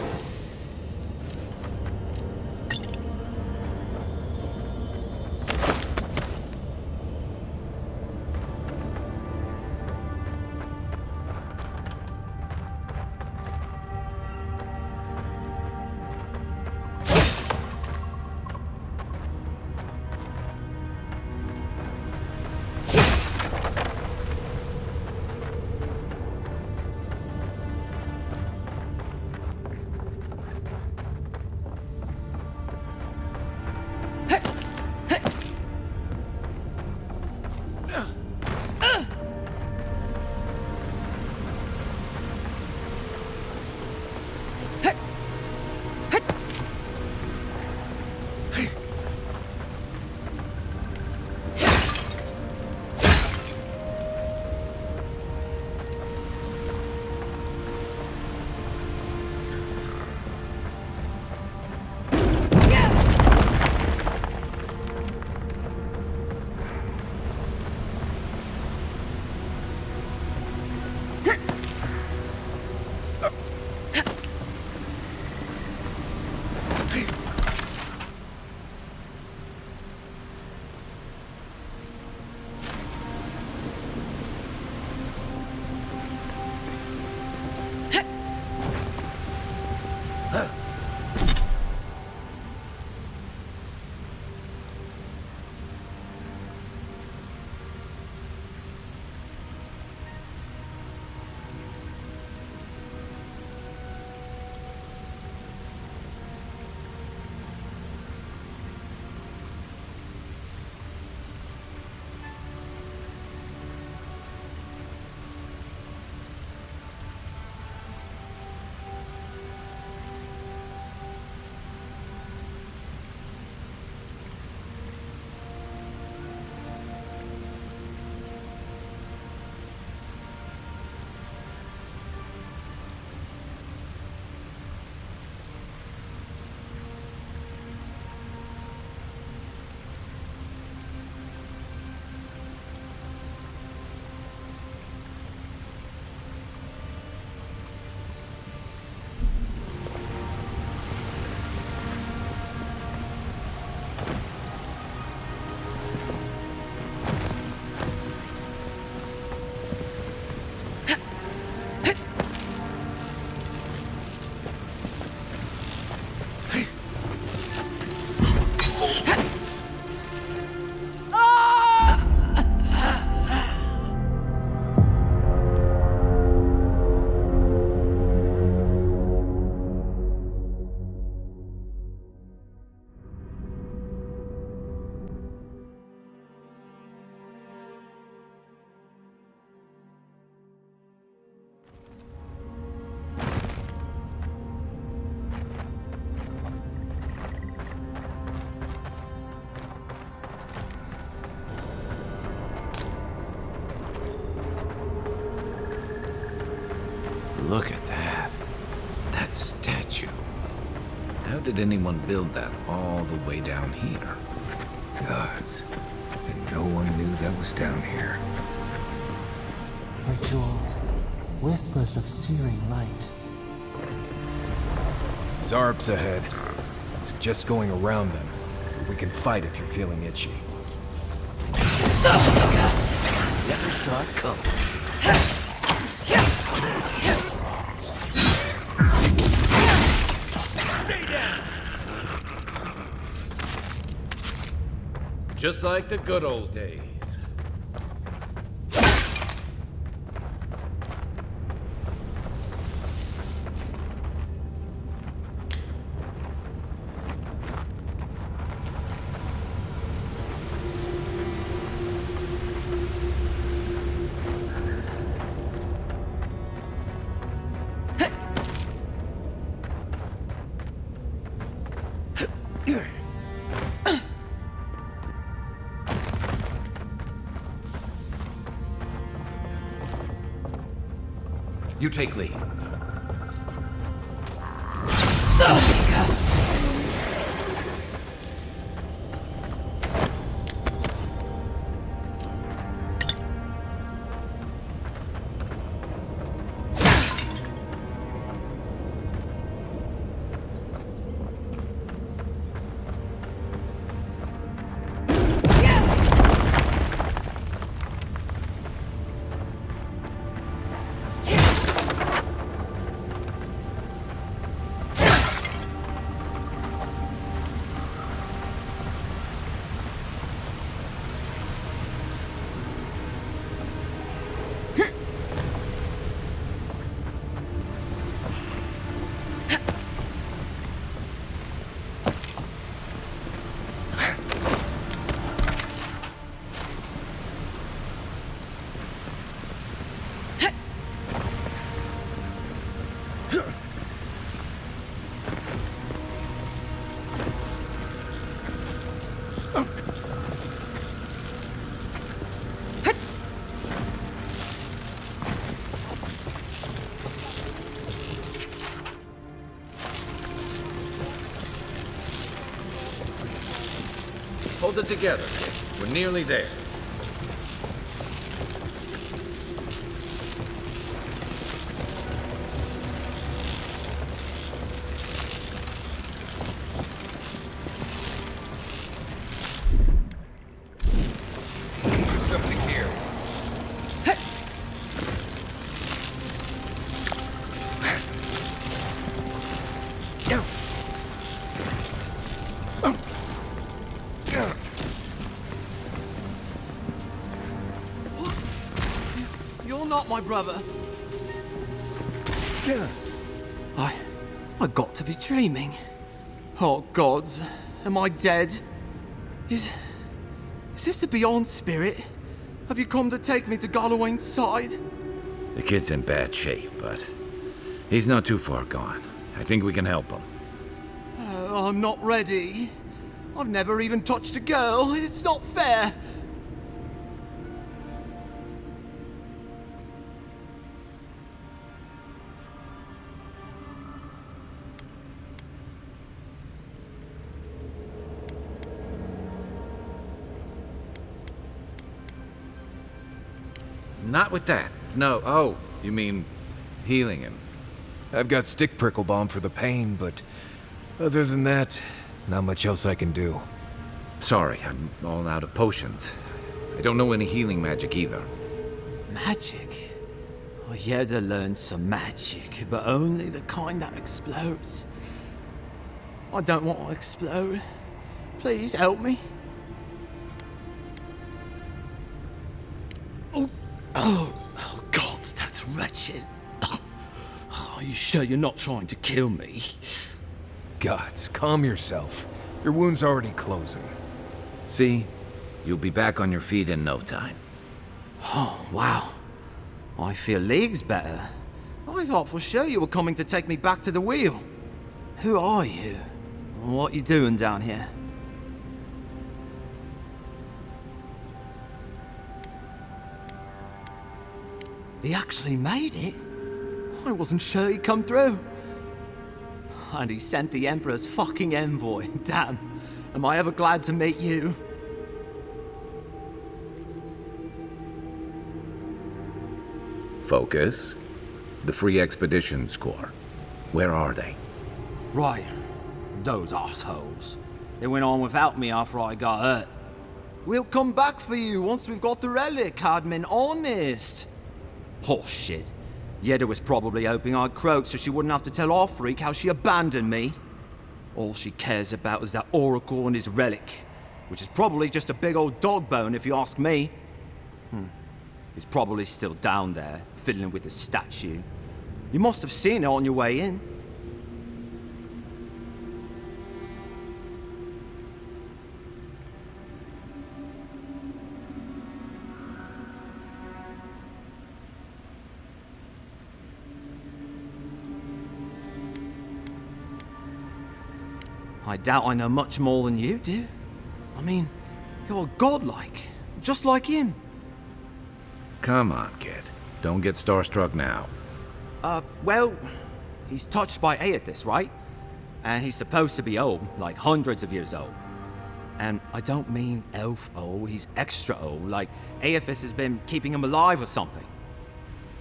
look at that. That statue. How did anyone build that all the way down here? Gods. And no one knew that was down here. Rituals. Whispers of searing light. Zarps ahead. Suggest going around them. We can fight if you're feeling itchy. Never saw it coming. Just like the good old days. You take lead. Hold it together. We're nearly there. Something here. You're not my brother. I got to be dreaming. Oh gods, am I dead? Is this the Beyond Spirit? Have you come to take me to Gallowayne's side? The kid's in bad shape, but he's not too far gone. I think we can help him. I'm not ready. I've never even touched a girl. It's not fair. Not with that. No. Oh, you mean healing him? I've got stick prickle balm for the pain, but other than that, not much else I can do. Sorry, I'm all out of potions. I don't know any healing magic either. Magic? I had to learn some magic, but only the kind that explodes. I don't want to explode. Please help me. Oh, God, that's wretched. Are you sure you're not trying to kill me? Gods, calm yourself. Your wound's already closing. See? You'll be back on your feet in no time. Oh, wow. I feel leagues better. I thought for sure you were coming to take me back to the wheel. Who are you? What you doing down here? He actually made it? I wasn't sure he'd come through. And he sent the Emperor's fucking envoy. Damn, am I ever glad to meet you? Focus. The Free Expeditions Corps. Where are they? Right. Those assholes. They went on without me after I got hurt. We'll come back for you once we've got the relic, Admin, honest. Oh, shit. Yeda was probably hoping I'd croak so she wouldn't have to tell our freak how she abandoned me. All she cares about is that Oracle and his relic, which is probably just a big old dog bone if you ask me. He's probably still down there, fiddling with the statue. You must have seen it on your way in. I doubt I know much more than you do. I mean, you're godlike, just like him. Come on, kid. Don't get starstruck now. Well, he's touched by Aethys, right? And he's supposed to be old, like hundreds of years old. And I don't mean elf old, he's extra old, like Aethys has been keeping him alive or something.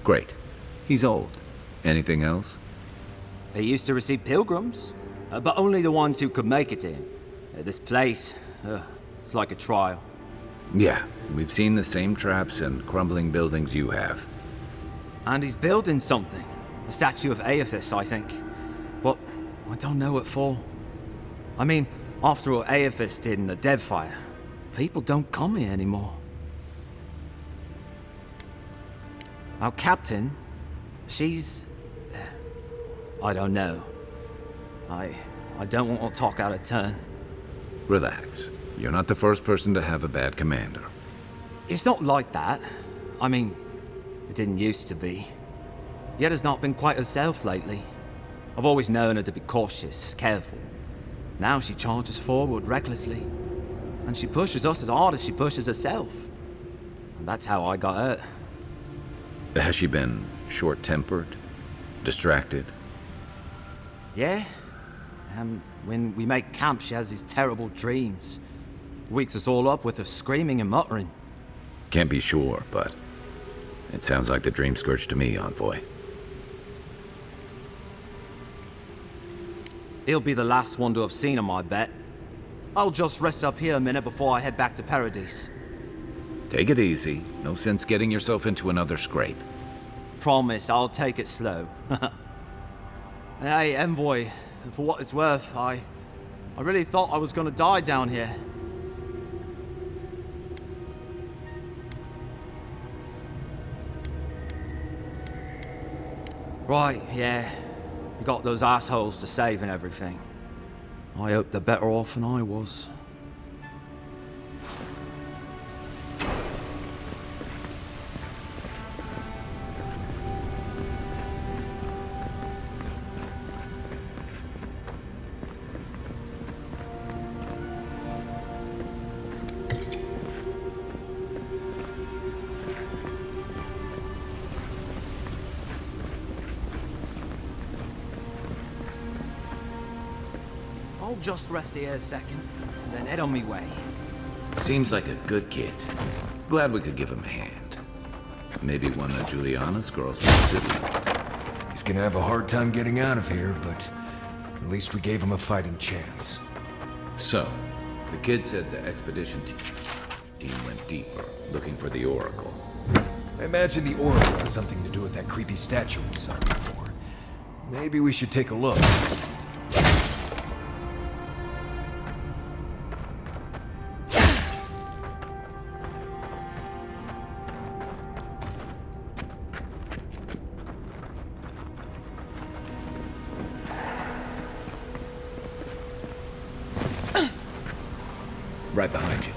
Great. He's old. Anything else? He used to receive pilgrims, but only the ones who could make it to him. This place, it's like a trial. Yeah, we've seen the same traps and crumbling buildings you have. And he's building something. A statue of Aethys, I think. But I don't know what for. I mean, after what Aethys did in the Deadfire, people don't come here anymore. Our captain, she's... I don't know. I don't want to talk out of turn. Relax. You're not the first person to have a bad commander. It's not like that. I mean, it didn't used to be. Yeda's not been quite herself lately. I've always known her to be cautious, careful. Now she charges forward recklessly. And she pushes us as hard as she pushes herself. And that's how I got hurt. Has she been short-tempered? Distracted? Yeah. When we make camp, she has these terrible dreams. Wakes us all up with her screaming and muttering. Can't be sure, but it sounds like the dream scourge to me, Envoy. He'll be the last one to have seen him, I bet. I'll just rest up here a minute before I head back to Paradise. Take it easy. No sense getting yourself into another scrape. Promise, I'll take it slow. Hey, Envoy, for what it's worth, I really thought I was gonna die down here. Right, yeah. You got those assholes to save and everything. I hope they're better off than I was. I'll just rest here a second, and then head on me way. Seems like a good kid. Glad we could give him a hand. Maybe one of Juliana's girls will visit him. He's gonna have a hard time getting out of here, but at least we gave him a fighting chance. So, the kid said the expedition team went deeper, looking for the Oracle. I imagine the Oracle has something to do with that creepy statue we saw before. Maybe we should take a look. Right behind you.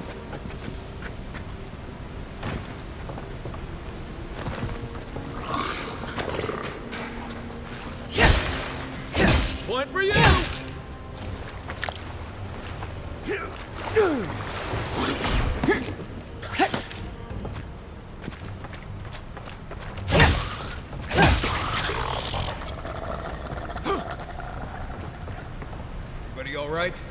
Point for you! all right?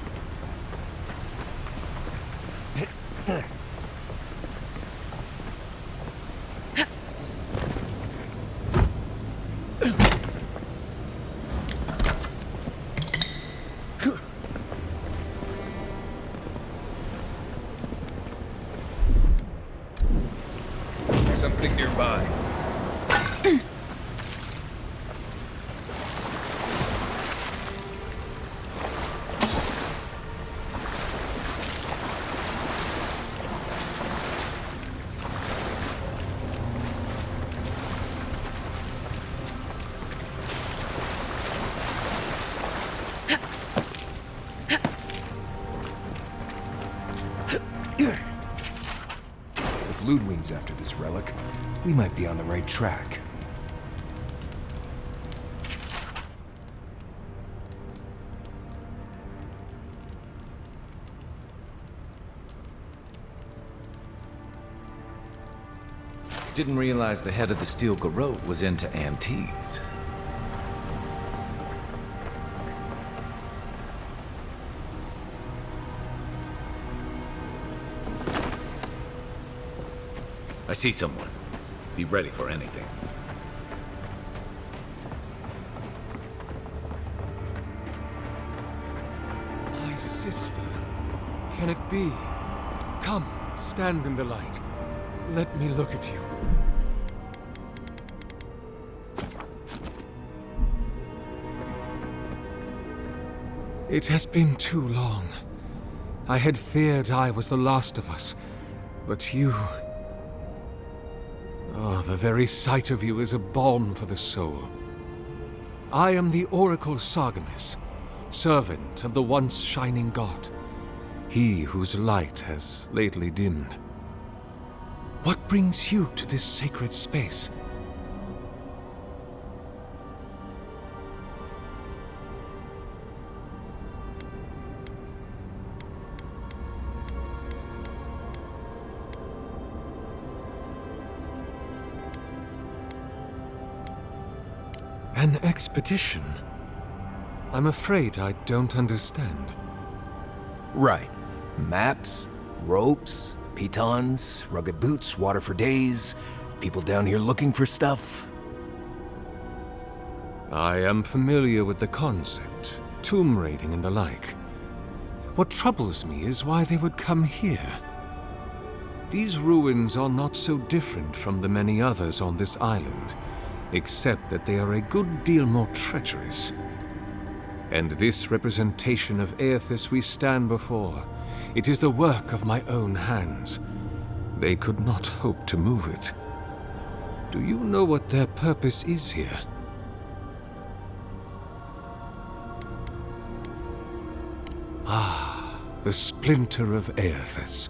Something nearby. If Ludwig's after this relic, we might be on the right track. Didn't realize the head of the Steel Garrote was into antiques. I see someone. Be ready for anything. My sister. Can it be? Come, stand in the light. Let me look at you. It has been too long. I had feared I was the last of us, but you... Oh, the very sight of you is a balm for the soul. I am the Oracle Sargemis, servant of the once shining god, he whose light has lately dimmed. What brings you to this sacred space? An expedition? I'm afraid I don't understand. Right. Maps, ropes, pitons, rugged boots, water for days, people down here looking for stuff. I am familiar with the concept, tomb raiding and the like. What troubles me is why they would come here. These ruins are not so different from the many others on this island, except that they are a good deal more treacherous. And this representation of Aethys we stand before, it is the work of my own hands. They could not hope to move it. Do you know what their purpose is here? Ah, the splinter of Aethys.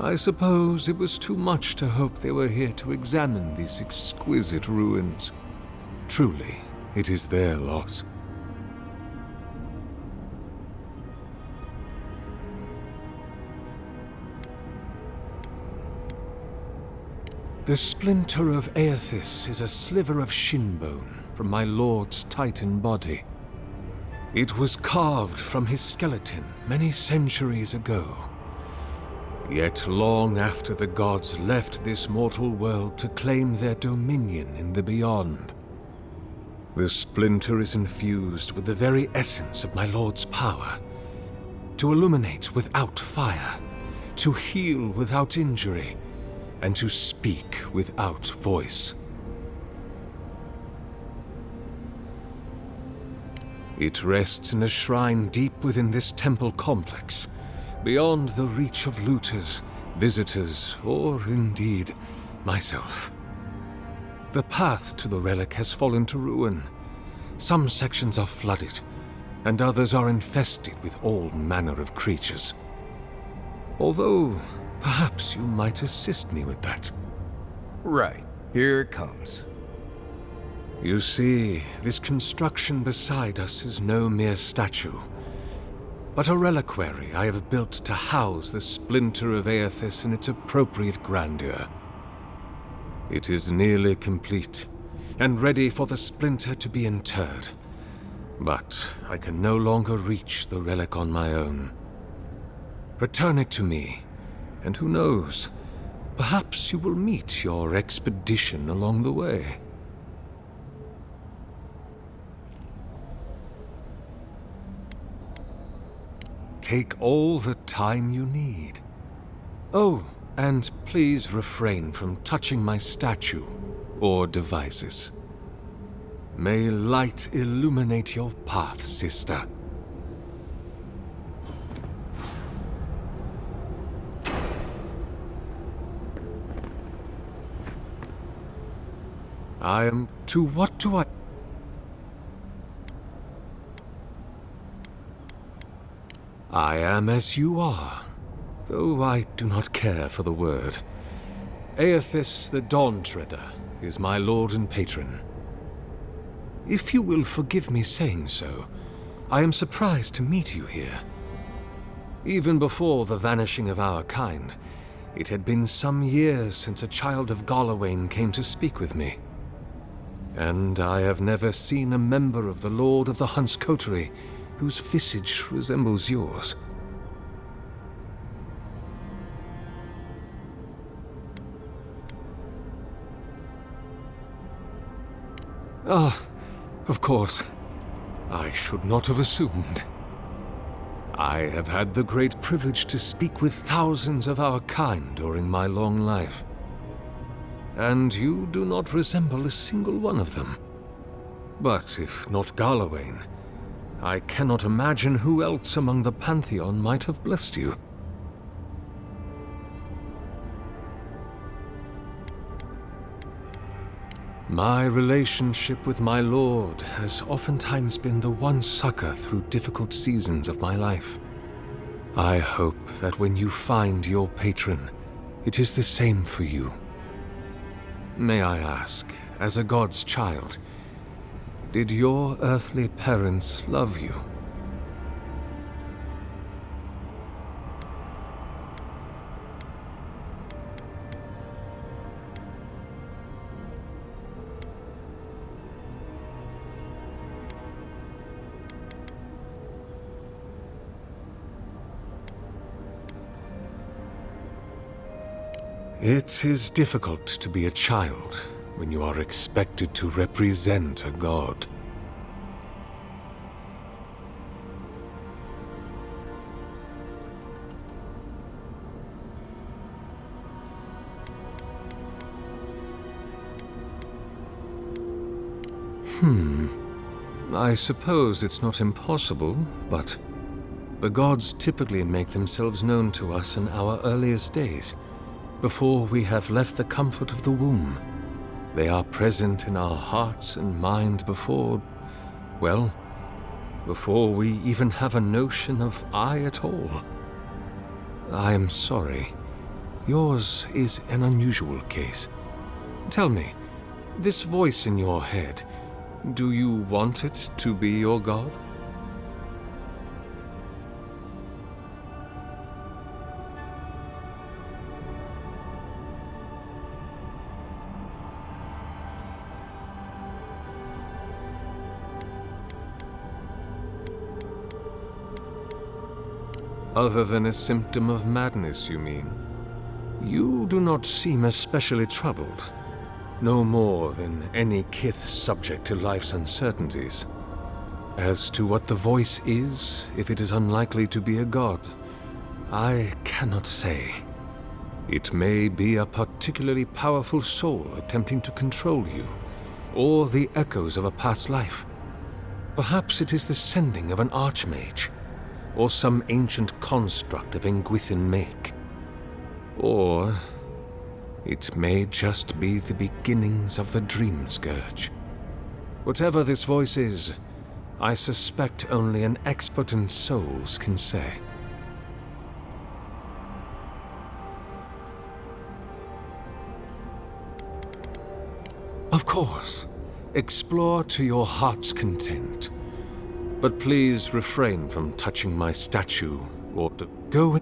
I suppose it was too much to hope they were here to examine these exquisite ruins. Truly, it is their loss. The splinter of Aethys is a sliver of shin bone from my lord's titan body. It was carved from his skeleton many centuries ago. Yet long after the gods left this mortal world to claim their dominion in the beyond, the splinter is infused with the very essence of my lord's power, to illuminate without fire, to heal without injury, and to speak without voice. It rests in a shrine deep within this temple complex, beyond the reach of looters, visitors, or indeed, myself. The path to the relic has fallen to ruin. Some sections are flooded, and others are infested with all manner of creatures. Although, perhaps you might assist me with that. Right. Here it comes. You see, this construction beside us is no mere statue, but a reliquary I have built to house the splinter of Aethys in its appropriate grandeur. It is nearly complete, and ready for the splinter to be interred. But I can no longer reach the relic on my own. Return it to me, and who knows, perhaps you will meet your expedition along the way. Take all the time you need. Oh, and please refrain from touching my statue or devices. May light illuminate your path, sister. What do I... I am as you are, though I do not care for the word. Aethys the Dawn Treader is my lord and patron. If you will forgive me saying so, I am surprised to meet you here. Even before the vanishing of our kind, it had been some years since a child of Galawain came to speak with me. And I have never seen a member of the Lord of the Hunt's coterie whose visage resembles yours. Ah, of course. I should not have assumed. I have had the great privilege to speak with thousands of our kind during my long life. And you do not resemble a single one of them. But if not Galawain, I cannot imagine who else among the Pantheon might have blessed you. My relationship with my lord has oftentimes been the one succor through difficult seasons of my life. I hope that when you find your patron, it is the same for you. May I ask, as a god's child, did your earthly parents love you? It is difficult to be a child when you are expected to represent a god. I suppose it's not impossible, but the gods typically make themselves known to us in our earliest days, before we have left the comfort of the womb. They are present in our hearts and mind before we even have a notion of I at all. I am sorry. Yours is an unusual case. Tell me, this voice in your head, do you want it to be your god? Other than a symptom of madness, you mean? You do not seem especially troubled. No more than any kith subject to life's uncertainties. As to what the voice is, if it is unlikely to be a god, I cannot say. It may be a particularly powerful soul attempting to control you, or the echoes of a past life. Perhaps it is the sending of an archmage, or some ancient construct of Engwithan make. Or it may just be the beginnings of the dream scourge. Whatever this voice is, I suspect only an expert in souls can say. Of course, explore to your heart's content. But please refrain from touching my statue or to go in.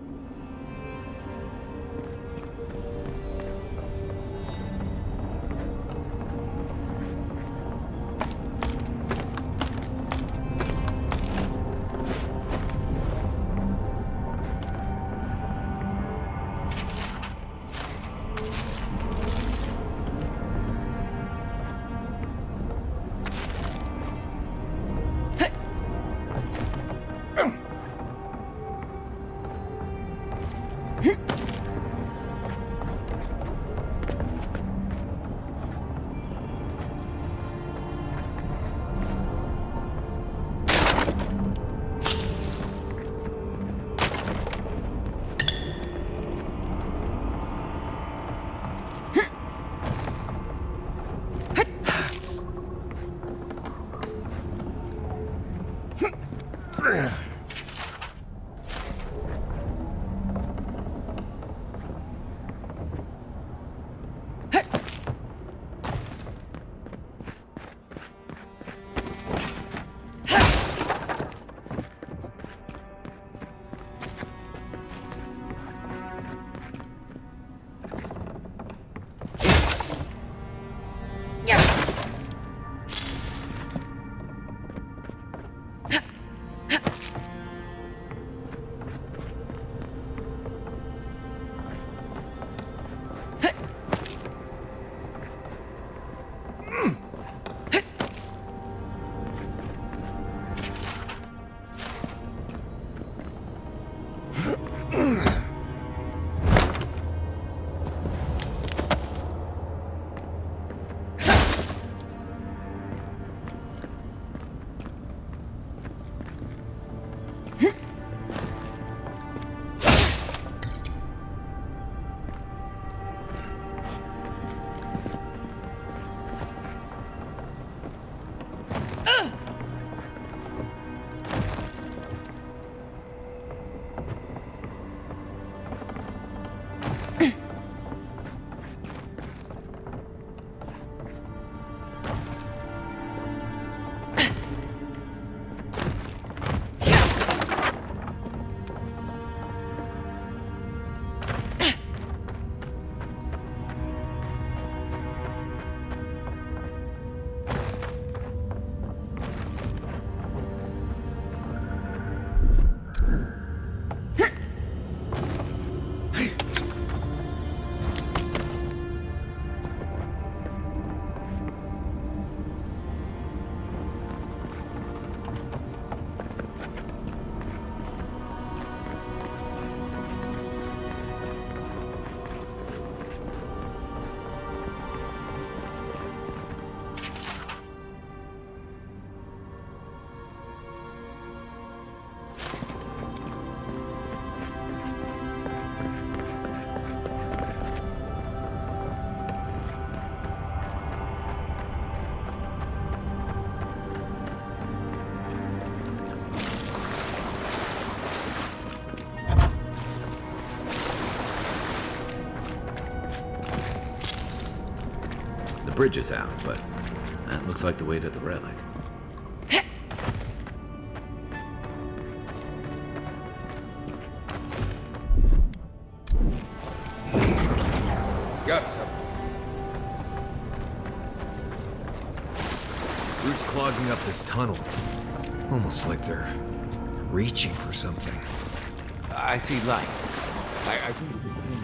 bridge is out, but that looks like the way to the relic. Got some. Roots clogging up this tunnel. Almost like they're reaching for something. I see light. I think it's a thing.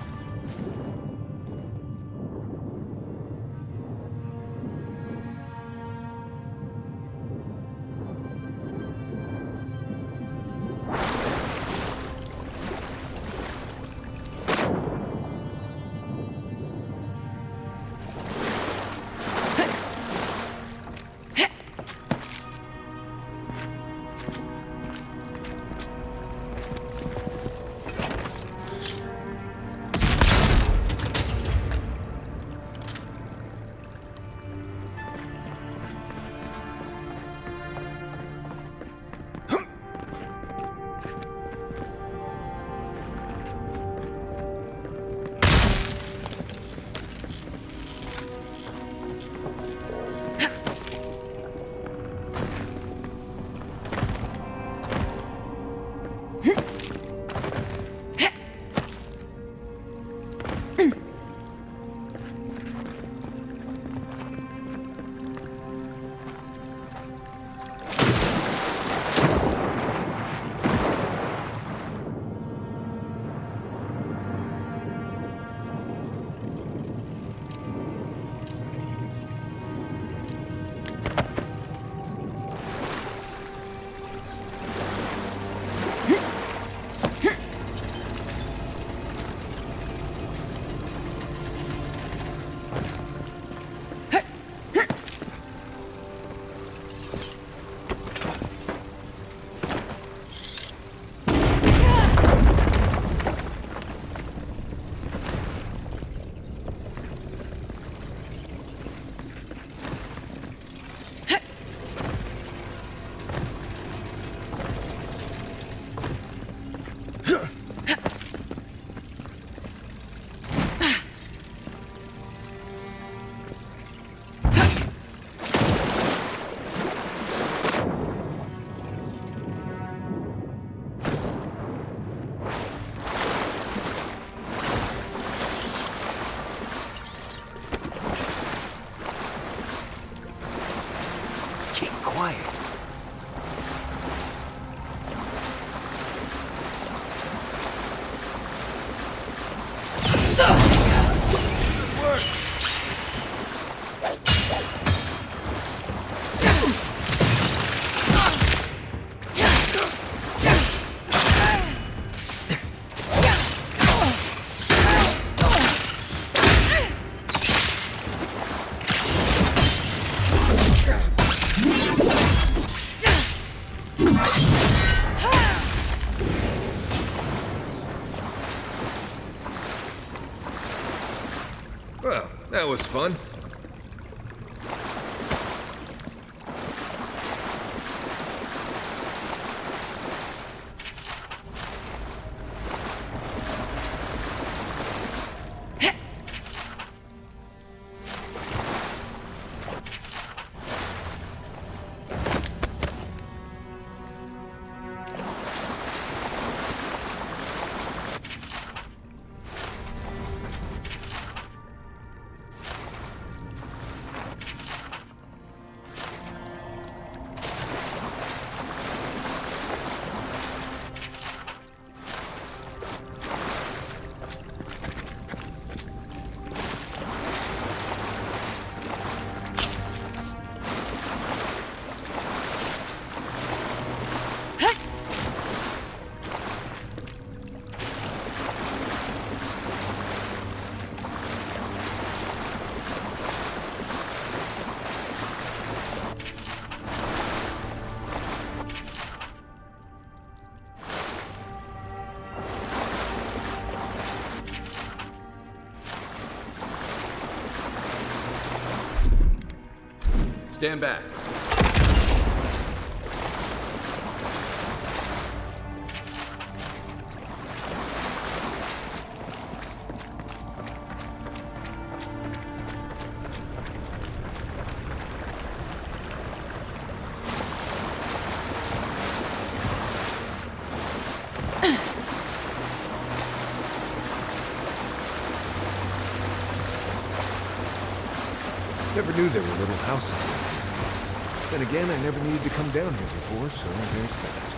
Well, that was fun. Stand back. Never knew there were little houses here. Then again, I never needed to come down here before, so there's that.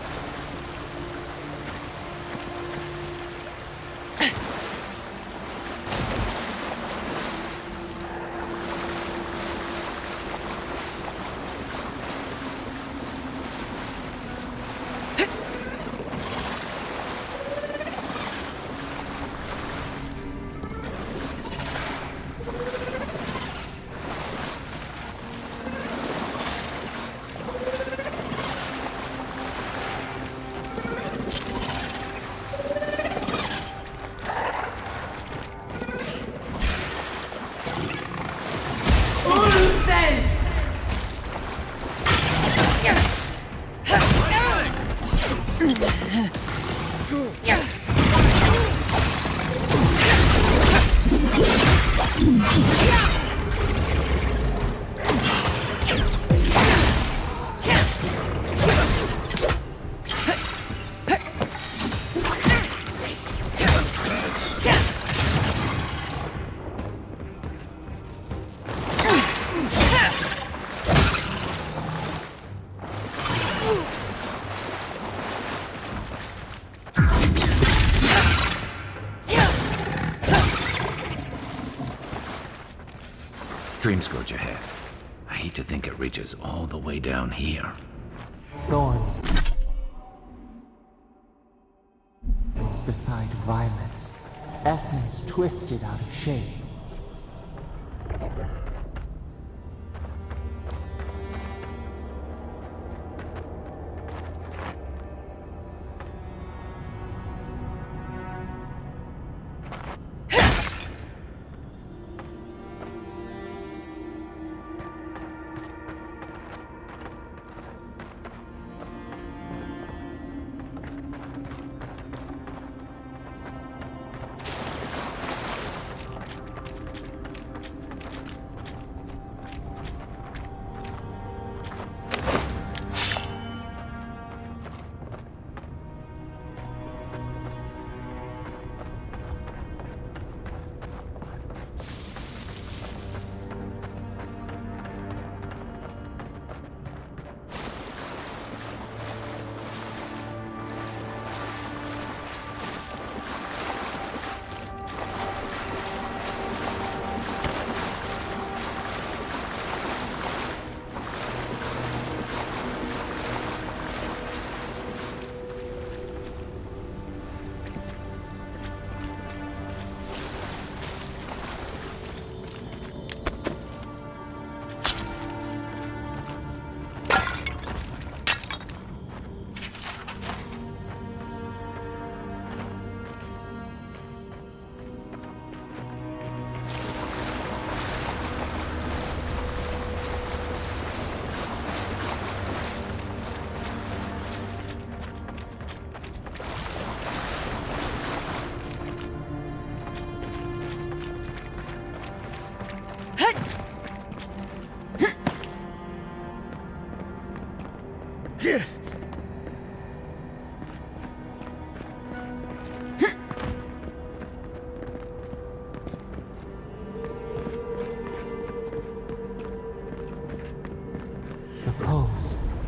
Dream Scourge ahead. I hate to think it reaches all the way down here. Thorns beside violets, essence twisted out of shape.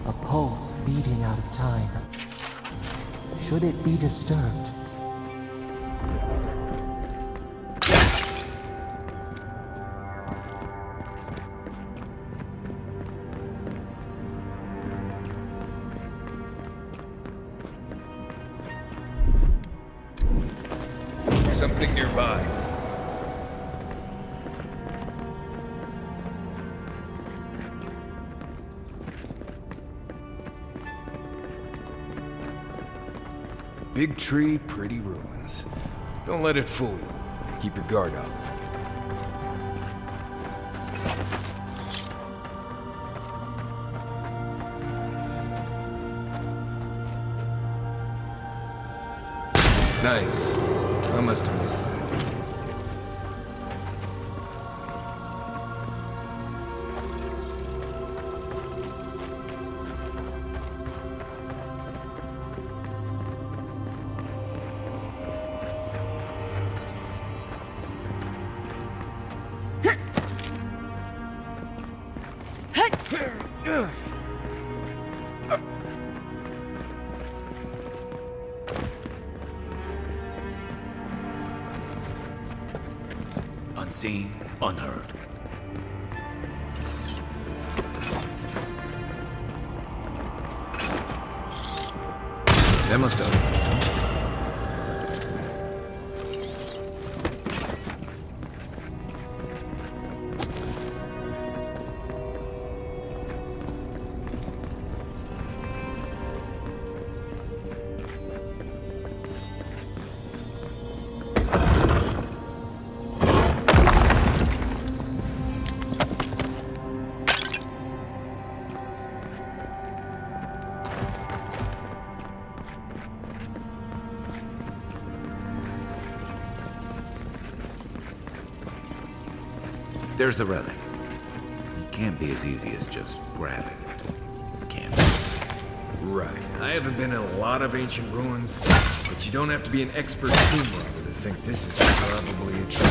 A pulse beating out of time. Should it be disturbed? Something nearby. Big tree, pretty ruins. Don't let it fool you. Keep your guard up. Nice. I must have missed that. Unseen, unheard. That must have... There's the relic. It can't be as easy as just grabbing it, can it? Right. I haven't been in a lot of ancient ruins, but you don't have to be an expert tomb robber to think this is probably a trick.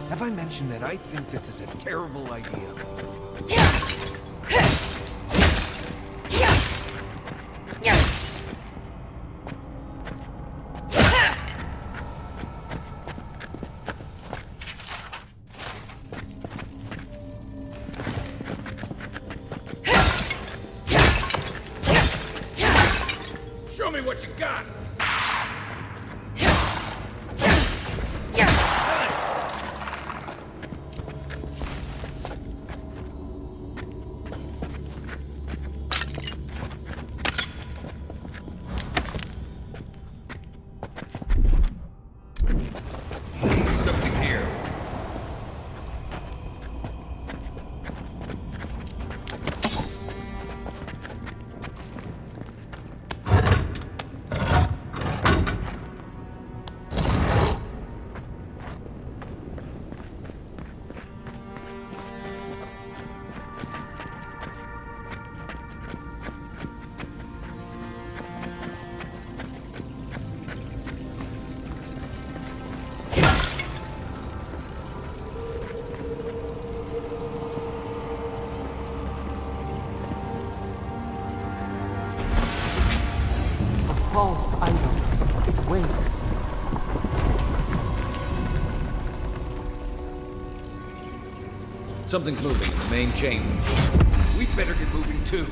Have I mentioned that I think this is a terrible idea? Show me what you got! Something here. False item. It waits. Something's moving in the main chain. We better get moving too.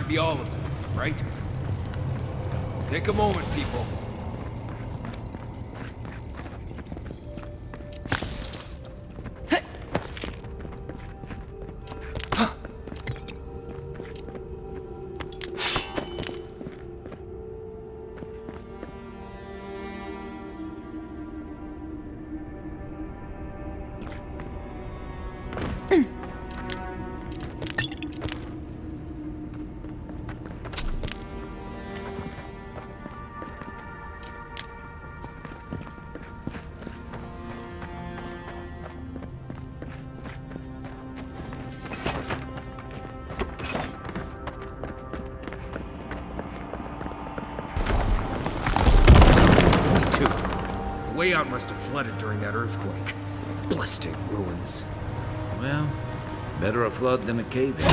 to be all of them, right? Take a moment, people. The way out must have flooded during that earthquake. Blasted ruins. Well, better a flood than a cave-in.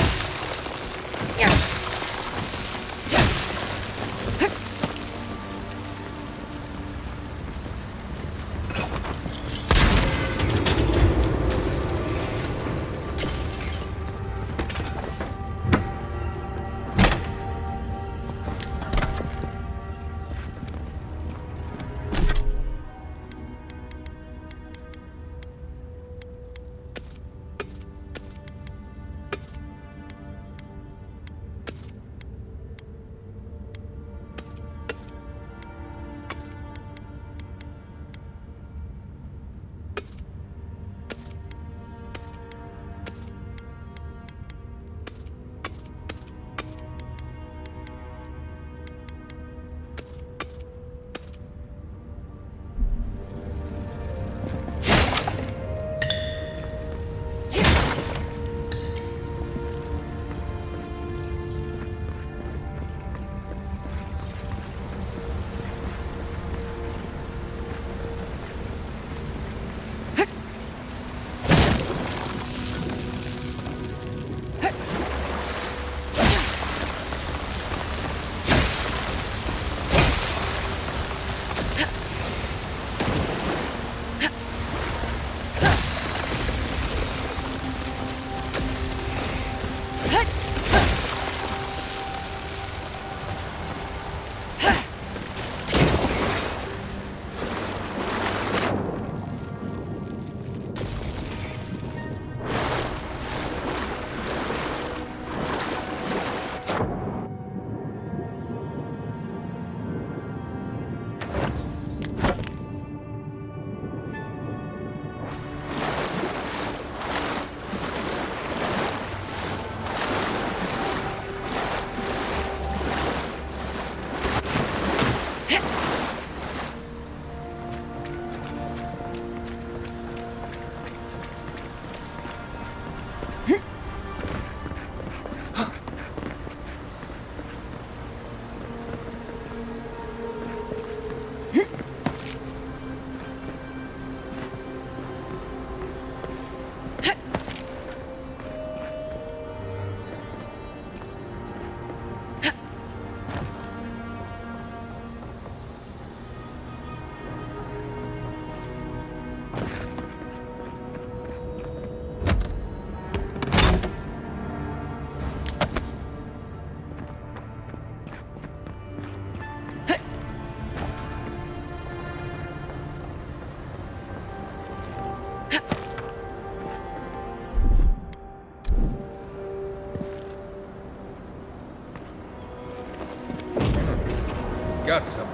Got some.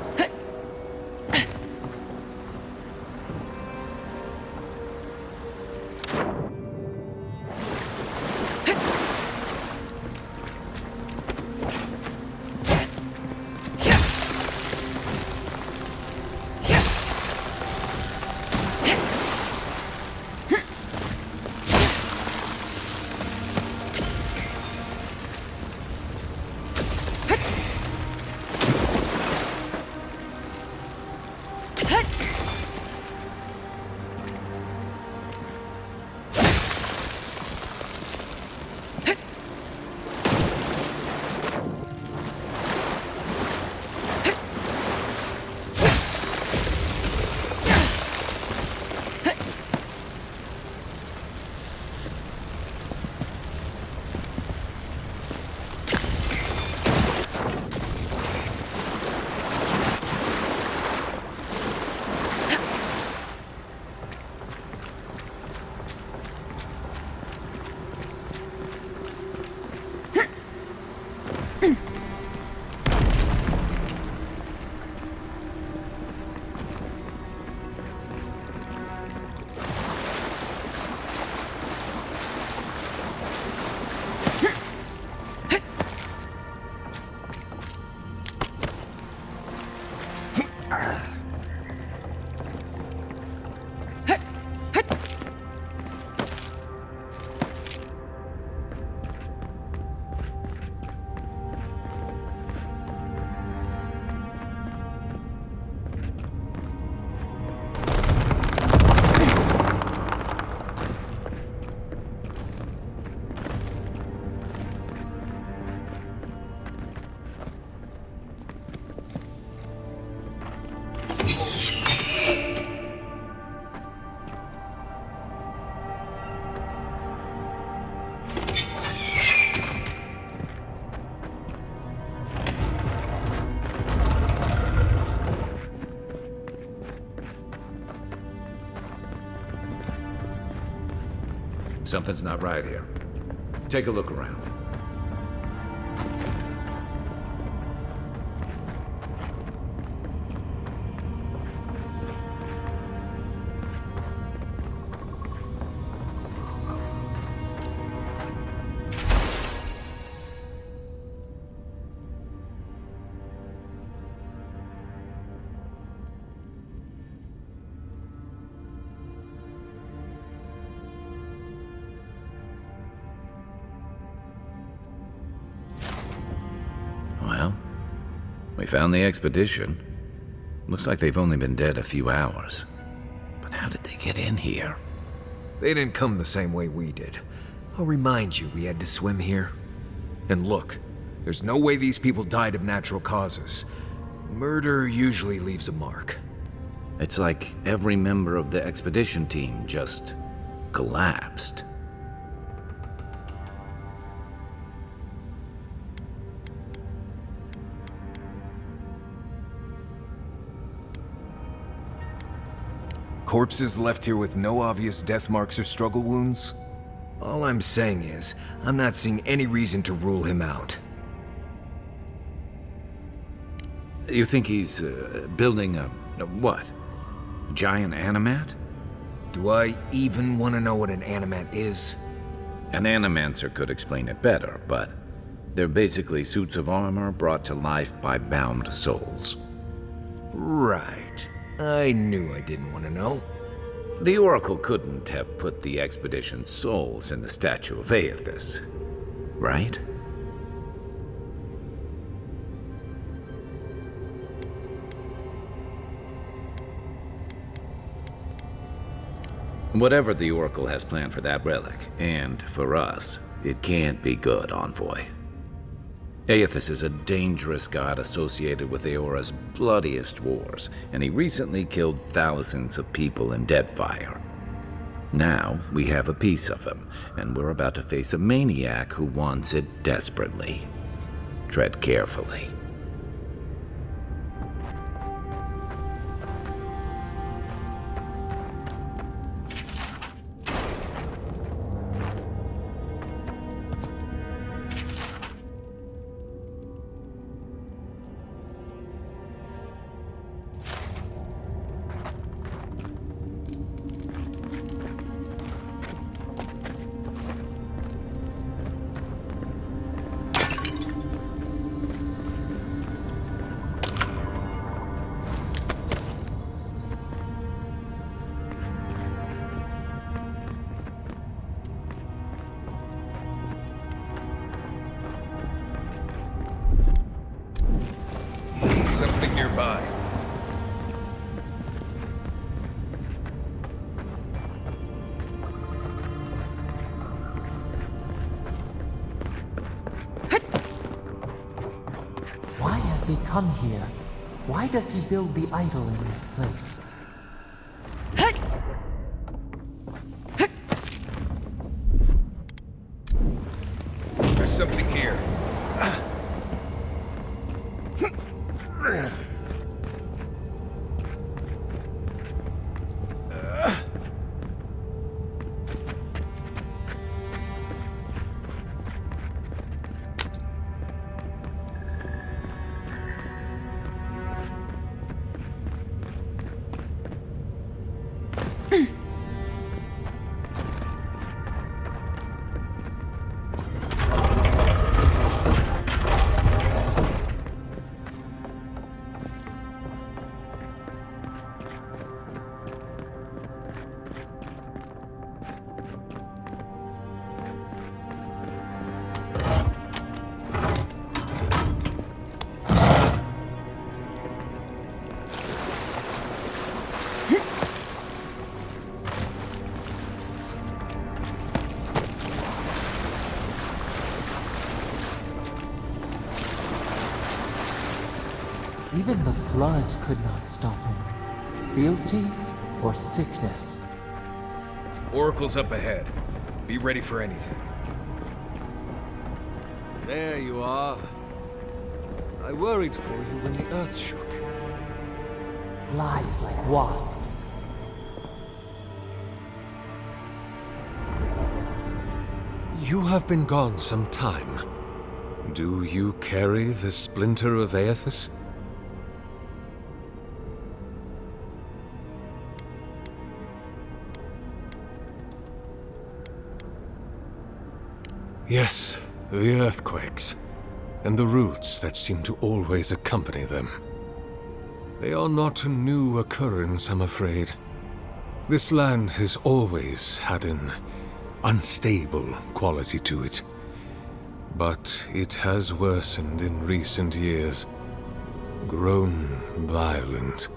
Something's not right here. Take a look around. Well, we found the expedition. Looks like they've only been dead a few hours. But how did they get in here? They didn't come the same way we did. I'll remind you, we had to swim here. And look, there's no way these people died of natural causes. Murder usually leaves a mark. It's like every member of the expedition team just collapsed. Corpses left here with no obvious death marks or struggle wounds? All I'm saying is, I'm not seeing any reason to rule him out. You think he's building a what? A giant animat? Do I even want to know what an animat is? An animancer could explain it better, but they're basically suits of armor brought to life by bound souls. Right. I knew I didn't want to know. The Oracle couldn't have put the expedition's souls in the statue of Aethys, right? Whatever the Oracle has planned for that relic, and for us, it can't be good, Envoy. Aethys is a dangerous god associated with Eora's bloodiest wars, and he recently killed thousands of people in Deadfire. Now, we have a piece of him, and we're about to face a maniac who wants it desperately. Tread carefully. Something nearby. Why has he come here? Why does he build the idol in this place? There's something here. Even the flood could not stop him. Fealty or sickness. Oracle's up ahead. Be ready for anything. There you are. I worried for you when the earth shook. Lies like wasps. You have been gone some time. Do you carry the splinter of Aethys? Yes, the earthquakes, and the roots that seem to always accompany them. They are not a new occurrence, I'm afraid. This land has always had an unstable quality to it, but it has worsened in recent years, grown violent.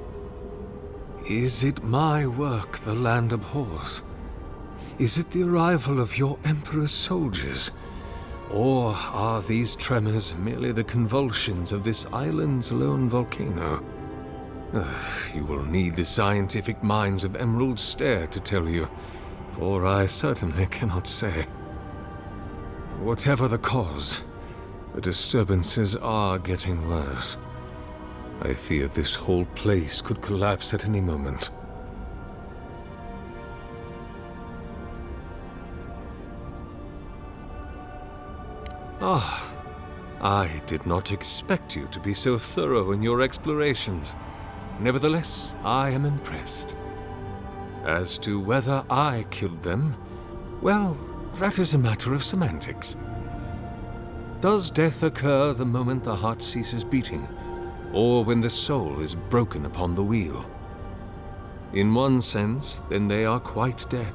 Is it my work the land abhors? Is it the arrival of your Emperor's soldiers? Or are these tremors merely the convulsions of this island's lone volcano? You will need the scientific minds of Emerald Stair to tell you, for I certainly cannot say. Whatever the cause, the disturbances are getting worse. I fear this whole place could collapse at any moment. Ah, I did not expect you to be so thorough in your explorations. Nevertheless, I am impressed. As to whether I killed them, well, that is a matter of semantics. Does death occur the moment the heart ceases beating, or when the soul is broken upon the wheel? In one sense, then they are quite dead.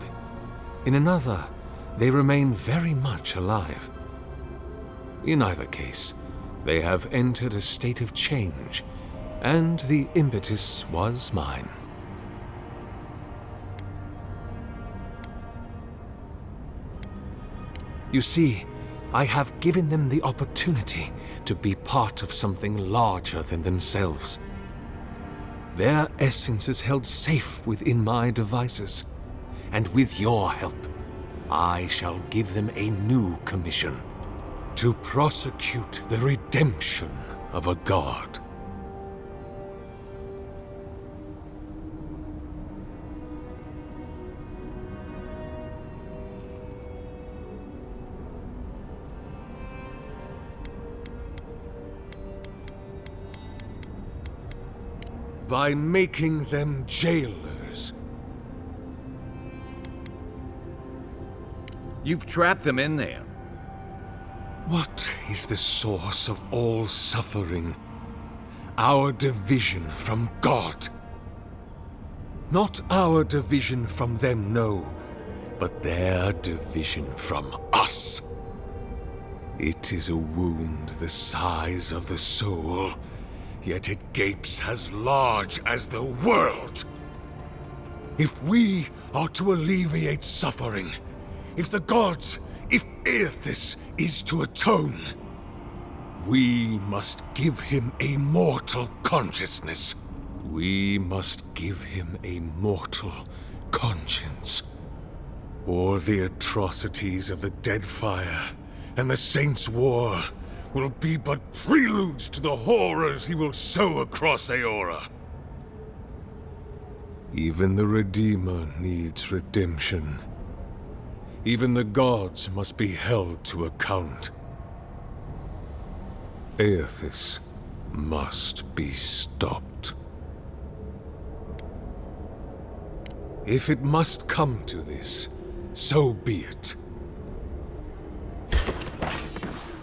In another, they remain very much alive. In either case, they have entered a state of change, and the impetus was mine. You see, I have given them the opportunity to be part of something larger than themselves. Their essence is held safe within my devices, and with your help, I shall give them a new commission: to prosecute the redemption of a god. By making them jailers. You've trapped them in there. What is the source of all suffering? Our division from God. Not our division from them, no, but their division from us. It is a wound the size of the soul, yet it gapes as large as the world. If we are to alleviate suffering, if the gods, if Aethys is to atone, we must give him a mortal consciousness. We must give him a mortal conscience. Or the atrocities of the Deadfire and the Saints' War will be but preludes to the horrors he will sow across Aora. Even the Redeemer needs redemption. Even the gods must be held to account. Aethys must be stopped. If it must come to this, so be it.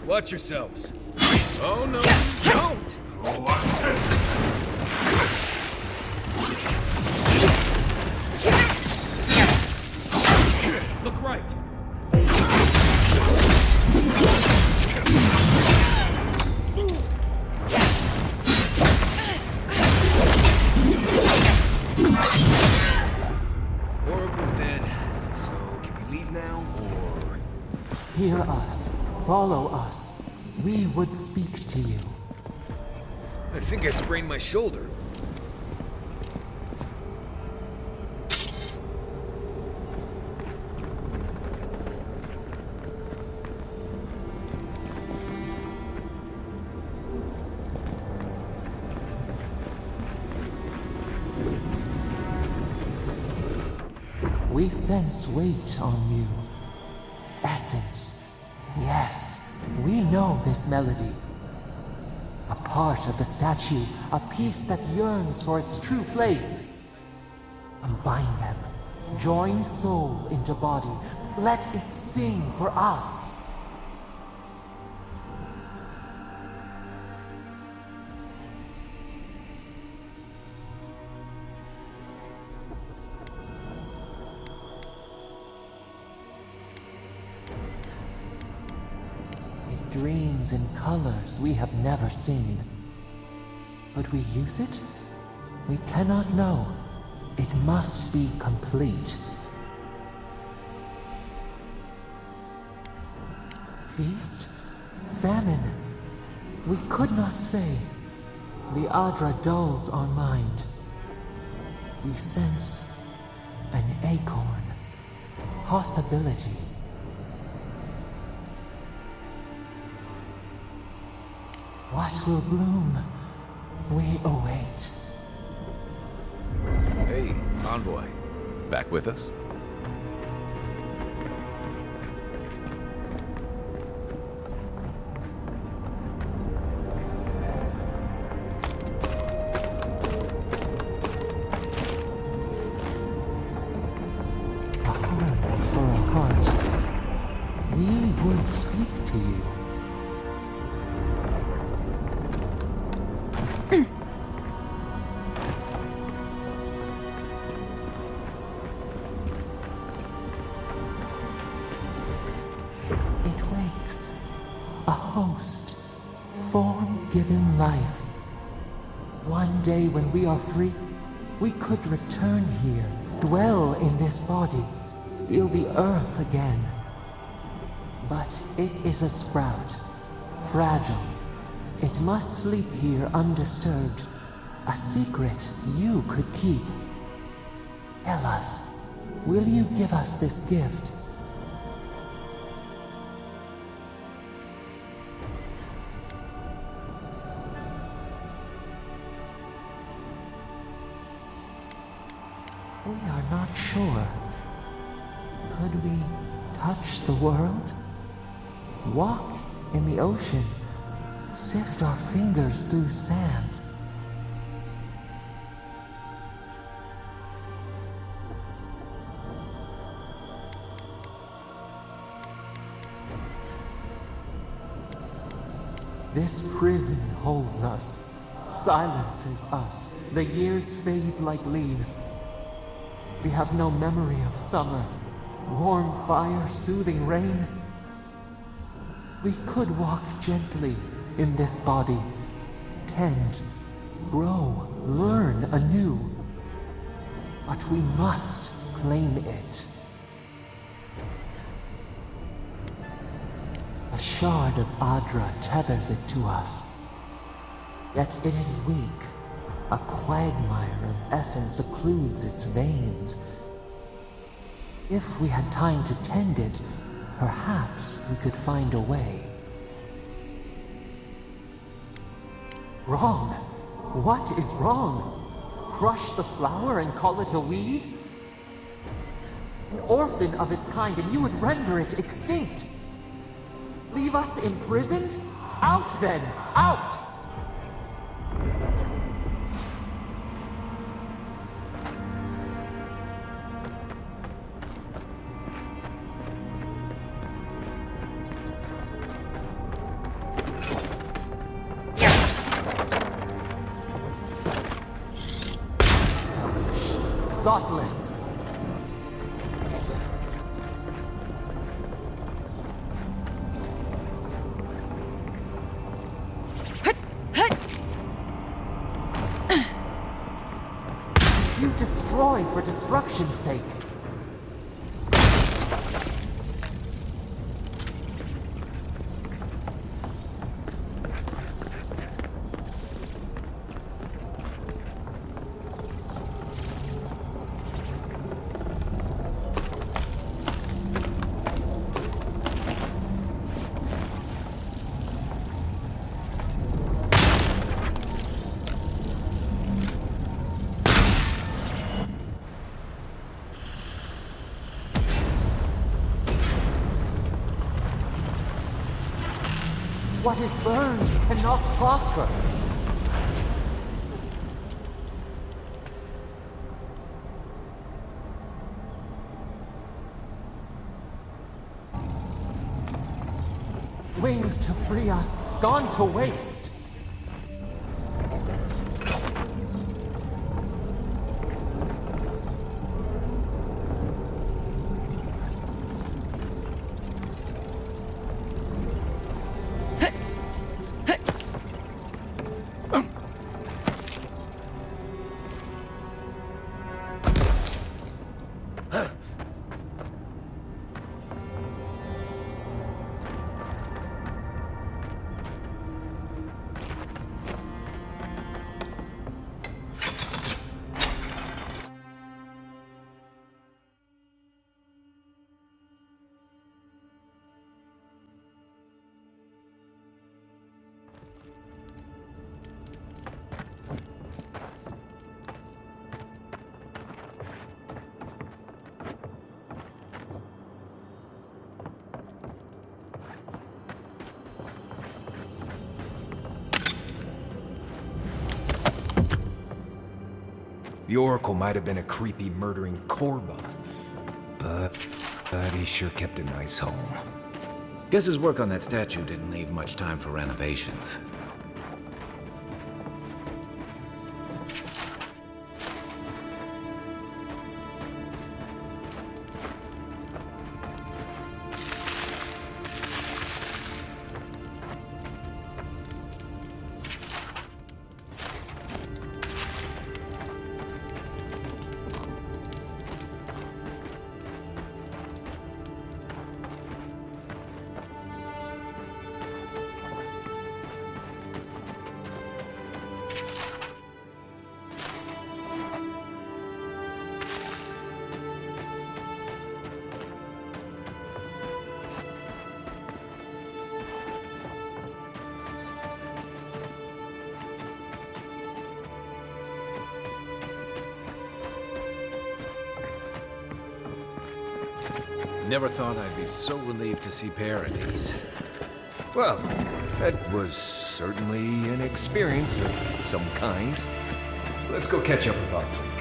Watch yourselves. Oh no, don't! Look right. Oracle's dead, so can we leave now, or...? Hear us. Follow us. We would speak to you. I think I sprained my shoulder. We sense weight on you. Essence Yes, we know this melody. A part of the statue, a piece that yearns for its true place. Combine them. Join soul into body. Let it sing for us. It dreams in colors we have never seen. But we use it? We cannot know. It must be complete. Feast? Famine? We could not say. The Adra dulls our mind. We sense an acorn. Possibility. What will bloom? We await. Hey, Envoy. Back with us? A home for a heart. We would speak to you. It wakes. A host. Form-given life. One day when we are free, we could return here, dwell in this body, feel the earth again. But it is a sprout. Fragile. It must sleep here undisturbed. A secret you could keep. Tell us, will you give us this gift? We are not sure. Could we touch the world? Walk in the ocean? Sift our fingers through sand? This prison holds us. Silences us. The years fade like leaves. We have no memory of summer, warm fire, soothing rain. We could walk gently in this body, tend, grow, learn anew. But we must claim it. A shard of Adra tethers it to us. Yet it is weak. A quagmire of essence occludes its veins. If we had time to tend it, perhaps we could find a way. Wrong? What is wrong? Crush the flower and call it a weed? An orphan of its kind, and you would render it extinct. Leave us imprisoned? Out then! Out! Thoughtless. You destroy for destruction's sake. What is burned cannot prosper. Wings to free us, gone to waste. The Oracle might have been a creepy, murdering Korba, but he sure kept a nice home. Guess his work on that statue didn't leave much time for renovations. Never thought I'd be so relieved to see Paradise. Well, that was certainly an experience of some kind. Let's go catch up with our freak.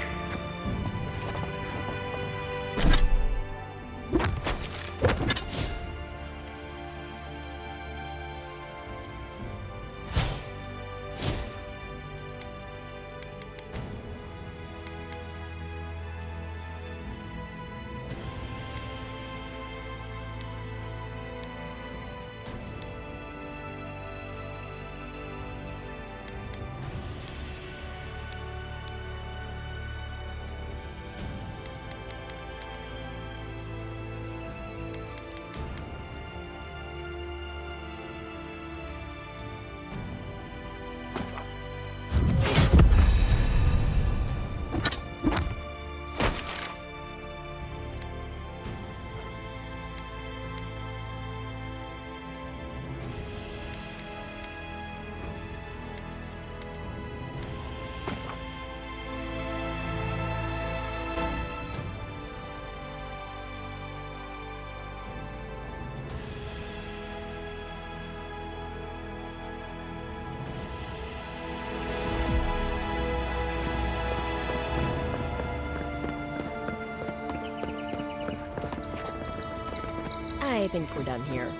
I think we're done here.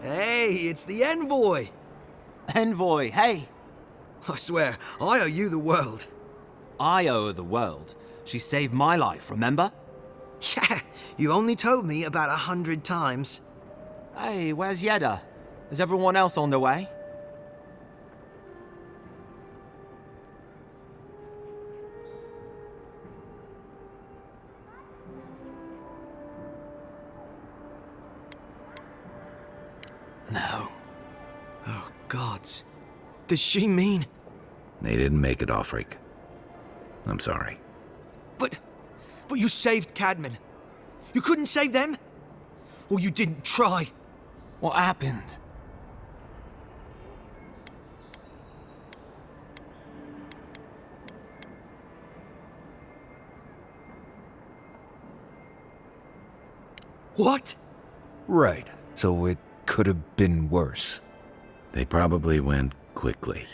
Hey, it's the Envoy! Envoy, hey! I swear, I owe you the world. I owe her the world. She saved my life, remember? Yeah, you only told me about 100 times. Hey, where's Yeda? Is everyone else on their way? No. Oh, gods. Does she mean... They didn't make it, Offric. I'm sorry. But you saved Cadman. You couldn't save them? Or you didn't try? What happened? What? Right. So it could have been worse. They probably went quickly,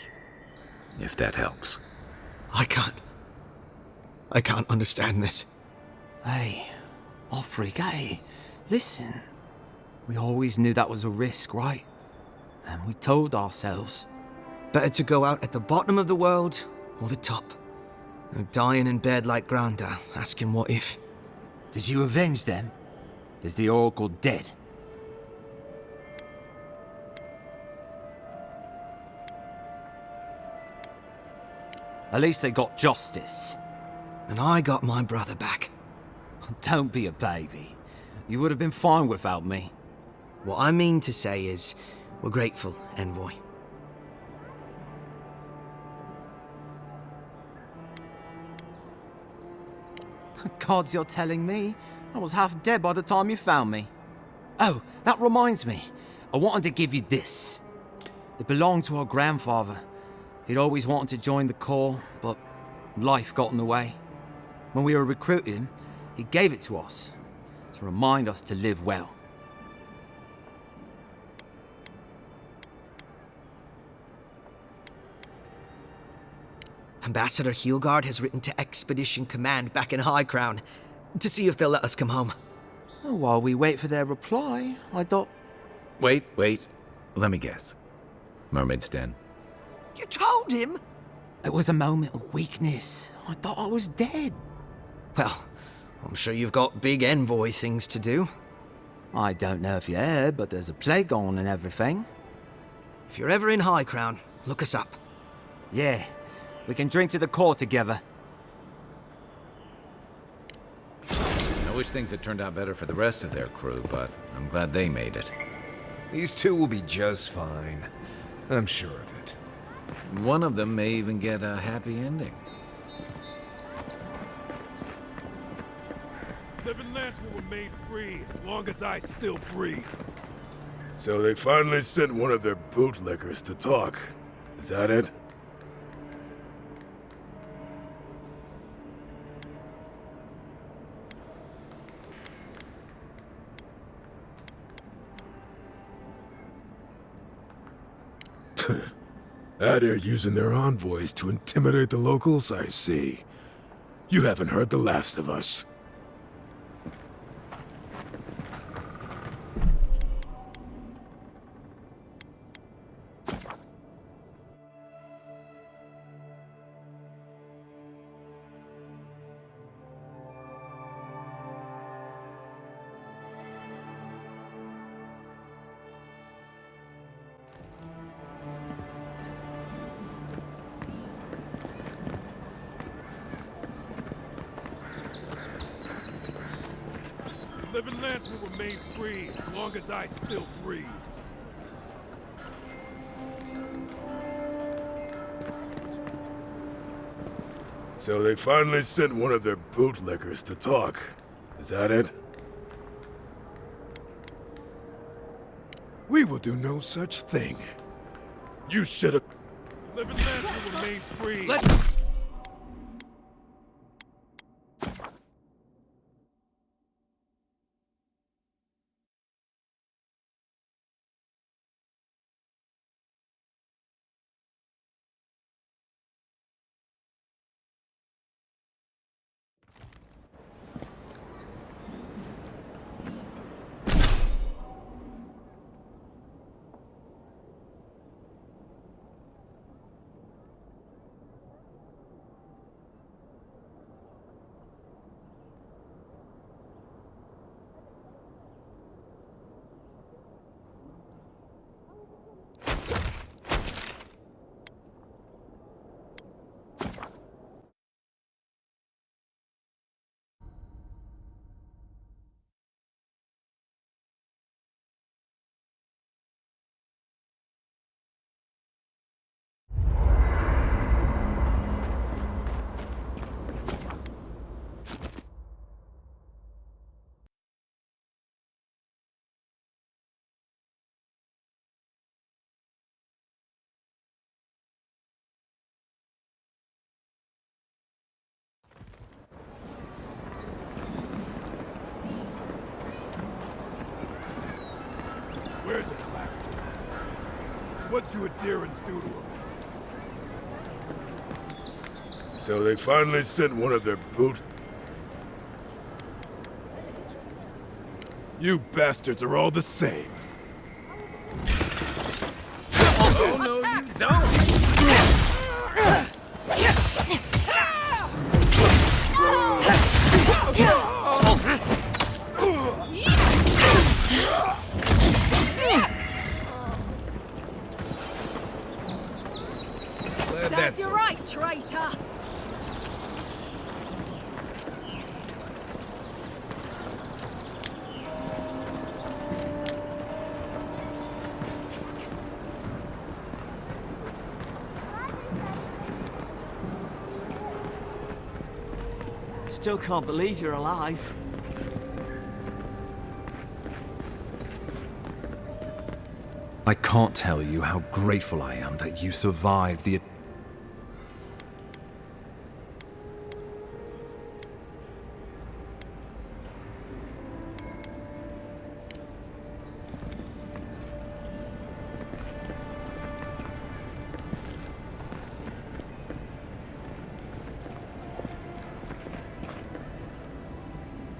if that helps. I can't understand this. Hey, Offric, hey, listen. We always knew that was a risk, right? And we told ourselves. Better to go out at the bottom of the world or the top. And dying in bed like Granda, asking what if. Did you avenge them? Is the Oracle dead? At least they got justice. And I got my brother back. Don't be a baby. You would have been fine without me. What I mean to say is, we're grateful, Envoy. Gods, you're telling me? I was half dead by the time you found me. Oh, that reminds me. I wanted to give you this. It belonged to our grandfather. He'd always wanted to join the Corps, but life got in the way. When we were recruiting, he gave it to us to remind us to live well. Ambassador Heelguard has written to Expedition Command back in High Crown to see if they'll let us come home. Well, while we wait for their reply, I thought... Wait. Let me guess. Mermaid's Den. You told him? It was a moment of weakness. I thought I was dead. Well, I'm sure you've got big Envoy things to do. I don't know if you heard, but there's a plague on and everything. If you're ever in High Crown, look us up. Yeah, we can drink to the Corps together. I wish things had turned out better for the rest of their crew, but I'm glad they made it. These two will be just fine. I'm sure of it. One of them may even get a happy ending. Living lands will remain free as long as I still breathe. So they finally sent one of their bootlickers to talk. Is that it? Ah, they're using their envoys to intimidate the locals, I see. You haven't heard the last of us. Living lands will remain free as long as I still breathe. So they finally sent one of their bootlickers to talk. Is that it? We will do no such thing. You should have... Living lands will remain free. What you adherents do to him? So they finally sent one of their boot... You bastards are all the same. Oh, no, you don't! Serves you right, traitor! Still can't believe you're alive. I can't tell you how grateful I am that you survived the...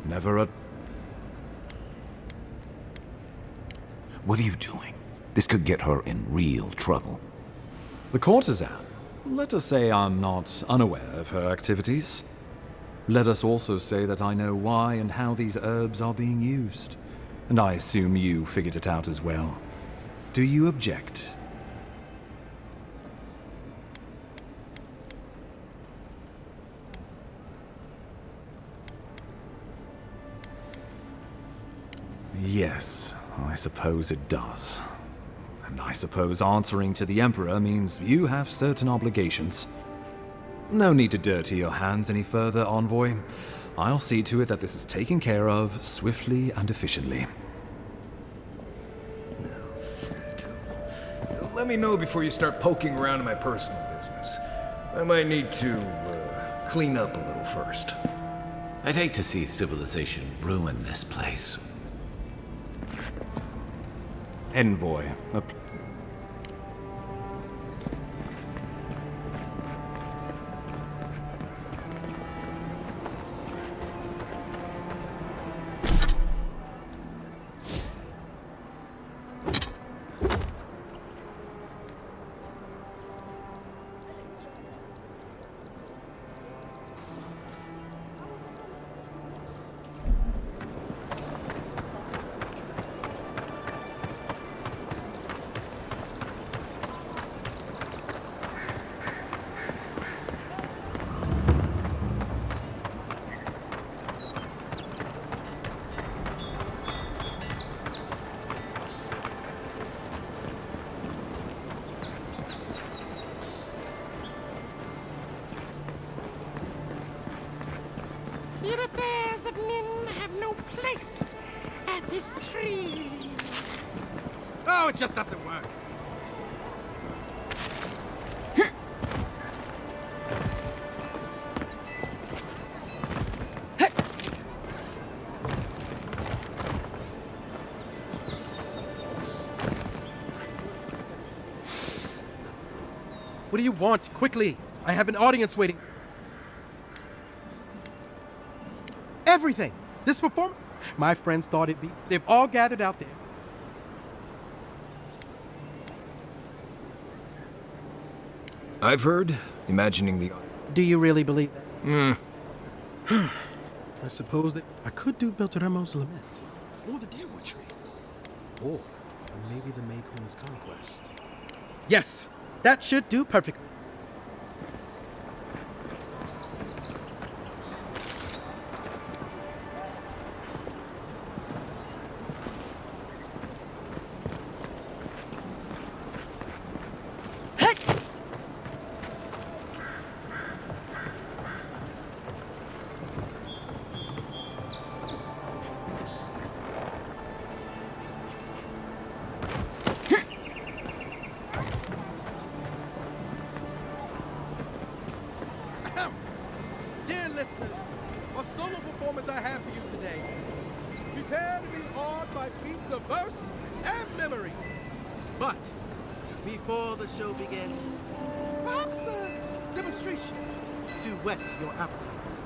Never a... What are you doing? This could get her in real trouble. The courtesan. Let us say I'm not unaware of her activities. Let us also say that I know why and how these herbs are being used. And I assume you figured it out as well. Do you object? Yes, I suppose it does. And I suppose answering to the Emperor means you have certain obligations. No need to dirty your hands any further, Envoy. I'll see to it that this is taken care of swiftly and efficiently. Let me know before you start poking around in my personal business. I might need to, clean up a little first. I'd hate to see civilization ruin this place. Envoy. Your affairs of men have no place at this tree. Oh, it just doesn't work. What do you want? Quickly! I have an audience waiting. Everything! This performance, my friends thought it'd be. They've all gathered out there. I've heard, imagining the... Do you really believe that? Hmm. I suppose that I could do Beltramo's Lament. Or the Deerwood Tree. Or maybe the May Queen's Conquest. Yes! That should do perfectly. Dear listeners, a solo performance I have for you today. Prepare to be awed by feats of verse and memory. But before the show begins, perhaps a demonstration to whet your appetites.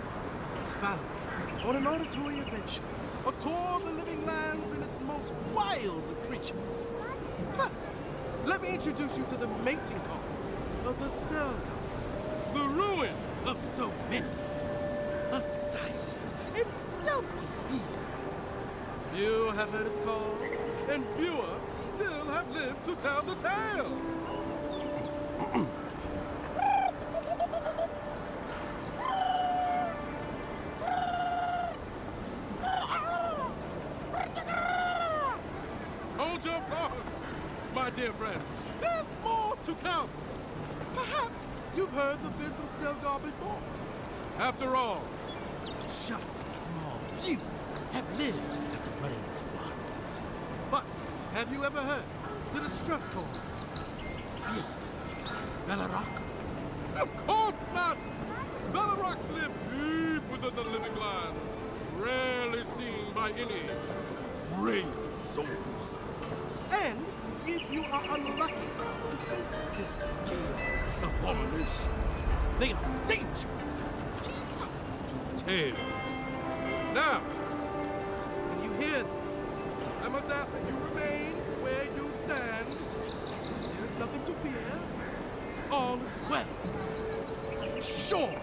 Follow me on an auditory adventure, a tour of the living lands and its most wild creatures. First, let me introduce you to the mating call of the Stelga, the ruin of so many. A silent and stealthy field. Few have heard its call, and fewer still have lived to tell the tale. Hold your applause, my dear friends. There's more to come. Perhaps you've heard the Vism Stelgar before. After all, just a small few have lived after running into water. But have you ever heard the distress call? The ascent, Bellerock? Of course not! Bellerocks live deep within the living lands, rarely seen by any brave souls. And if you are unlucky enough to face this scale abomination, they are dangerous teeth to tails. Now, when you hear this, I must ask that you remain where you stand. There is nothing to fear. All is well. Sure.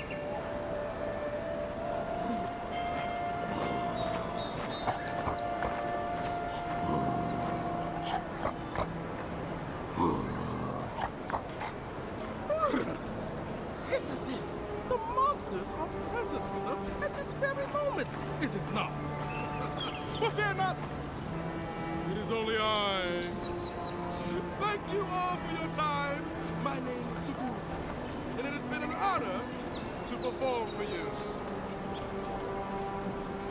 It's as if the monsters are present with us at this very moment, is it not? But fear not! It is only I. Thank you all for your time. My name is Dugu, and it has been an honor to perform for you.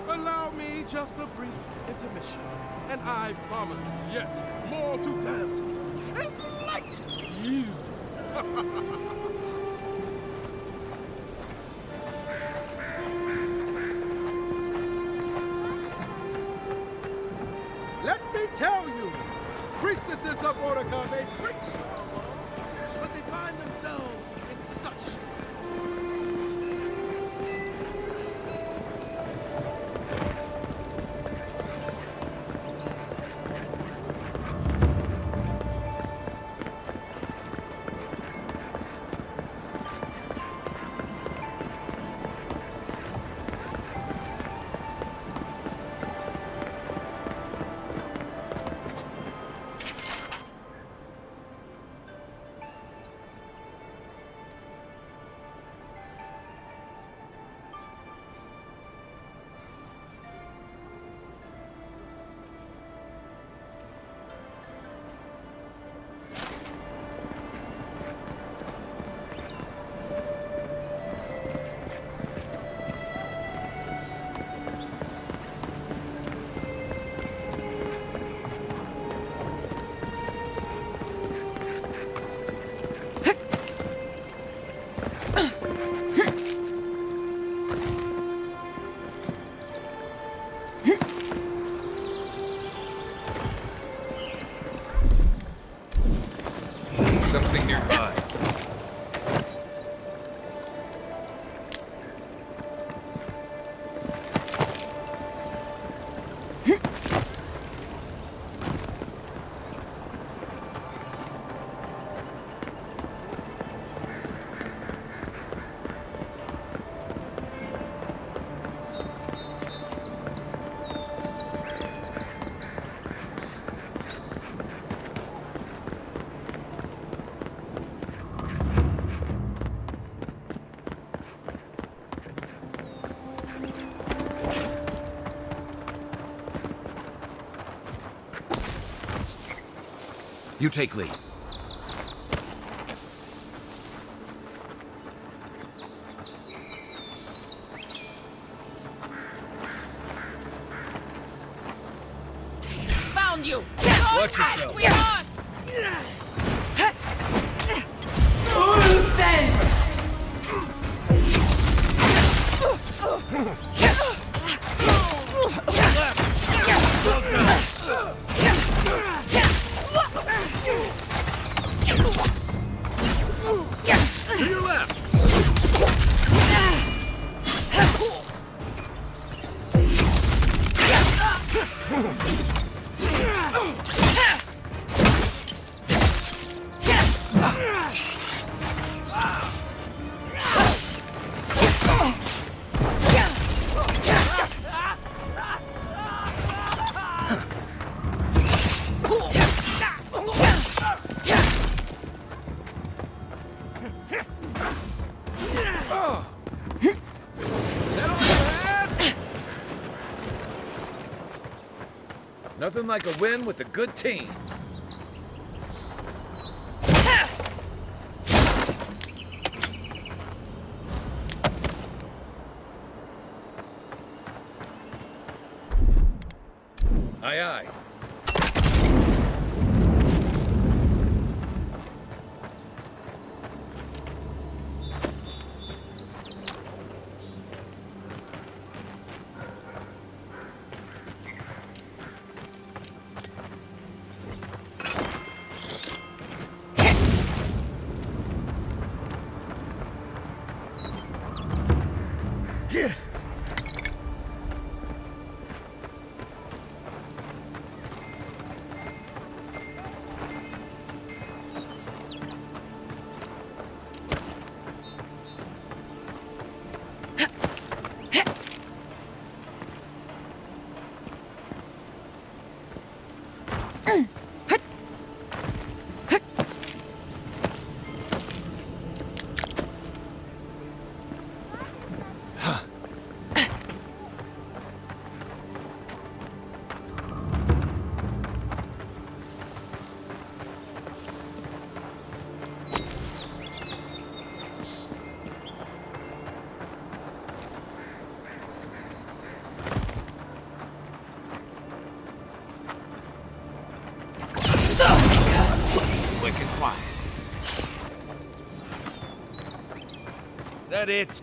Allow me just a brief intermission, and I promise yet more to dazzle and delight you. Let me tell you, priestesses of Orca may preach, but they find themselves in such disorder. Something nearby. You take lead. Found you! Watch yourself. We are on! Nothing like a win with a good team. Aye, aye. Quick and quiet. That it?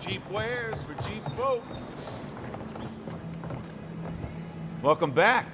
Cheap wares for cheap folks. Welcome back.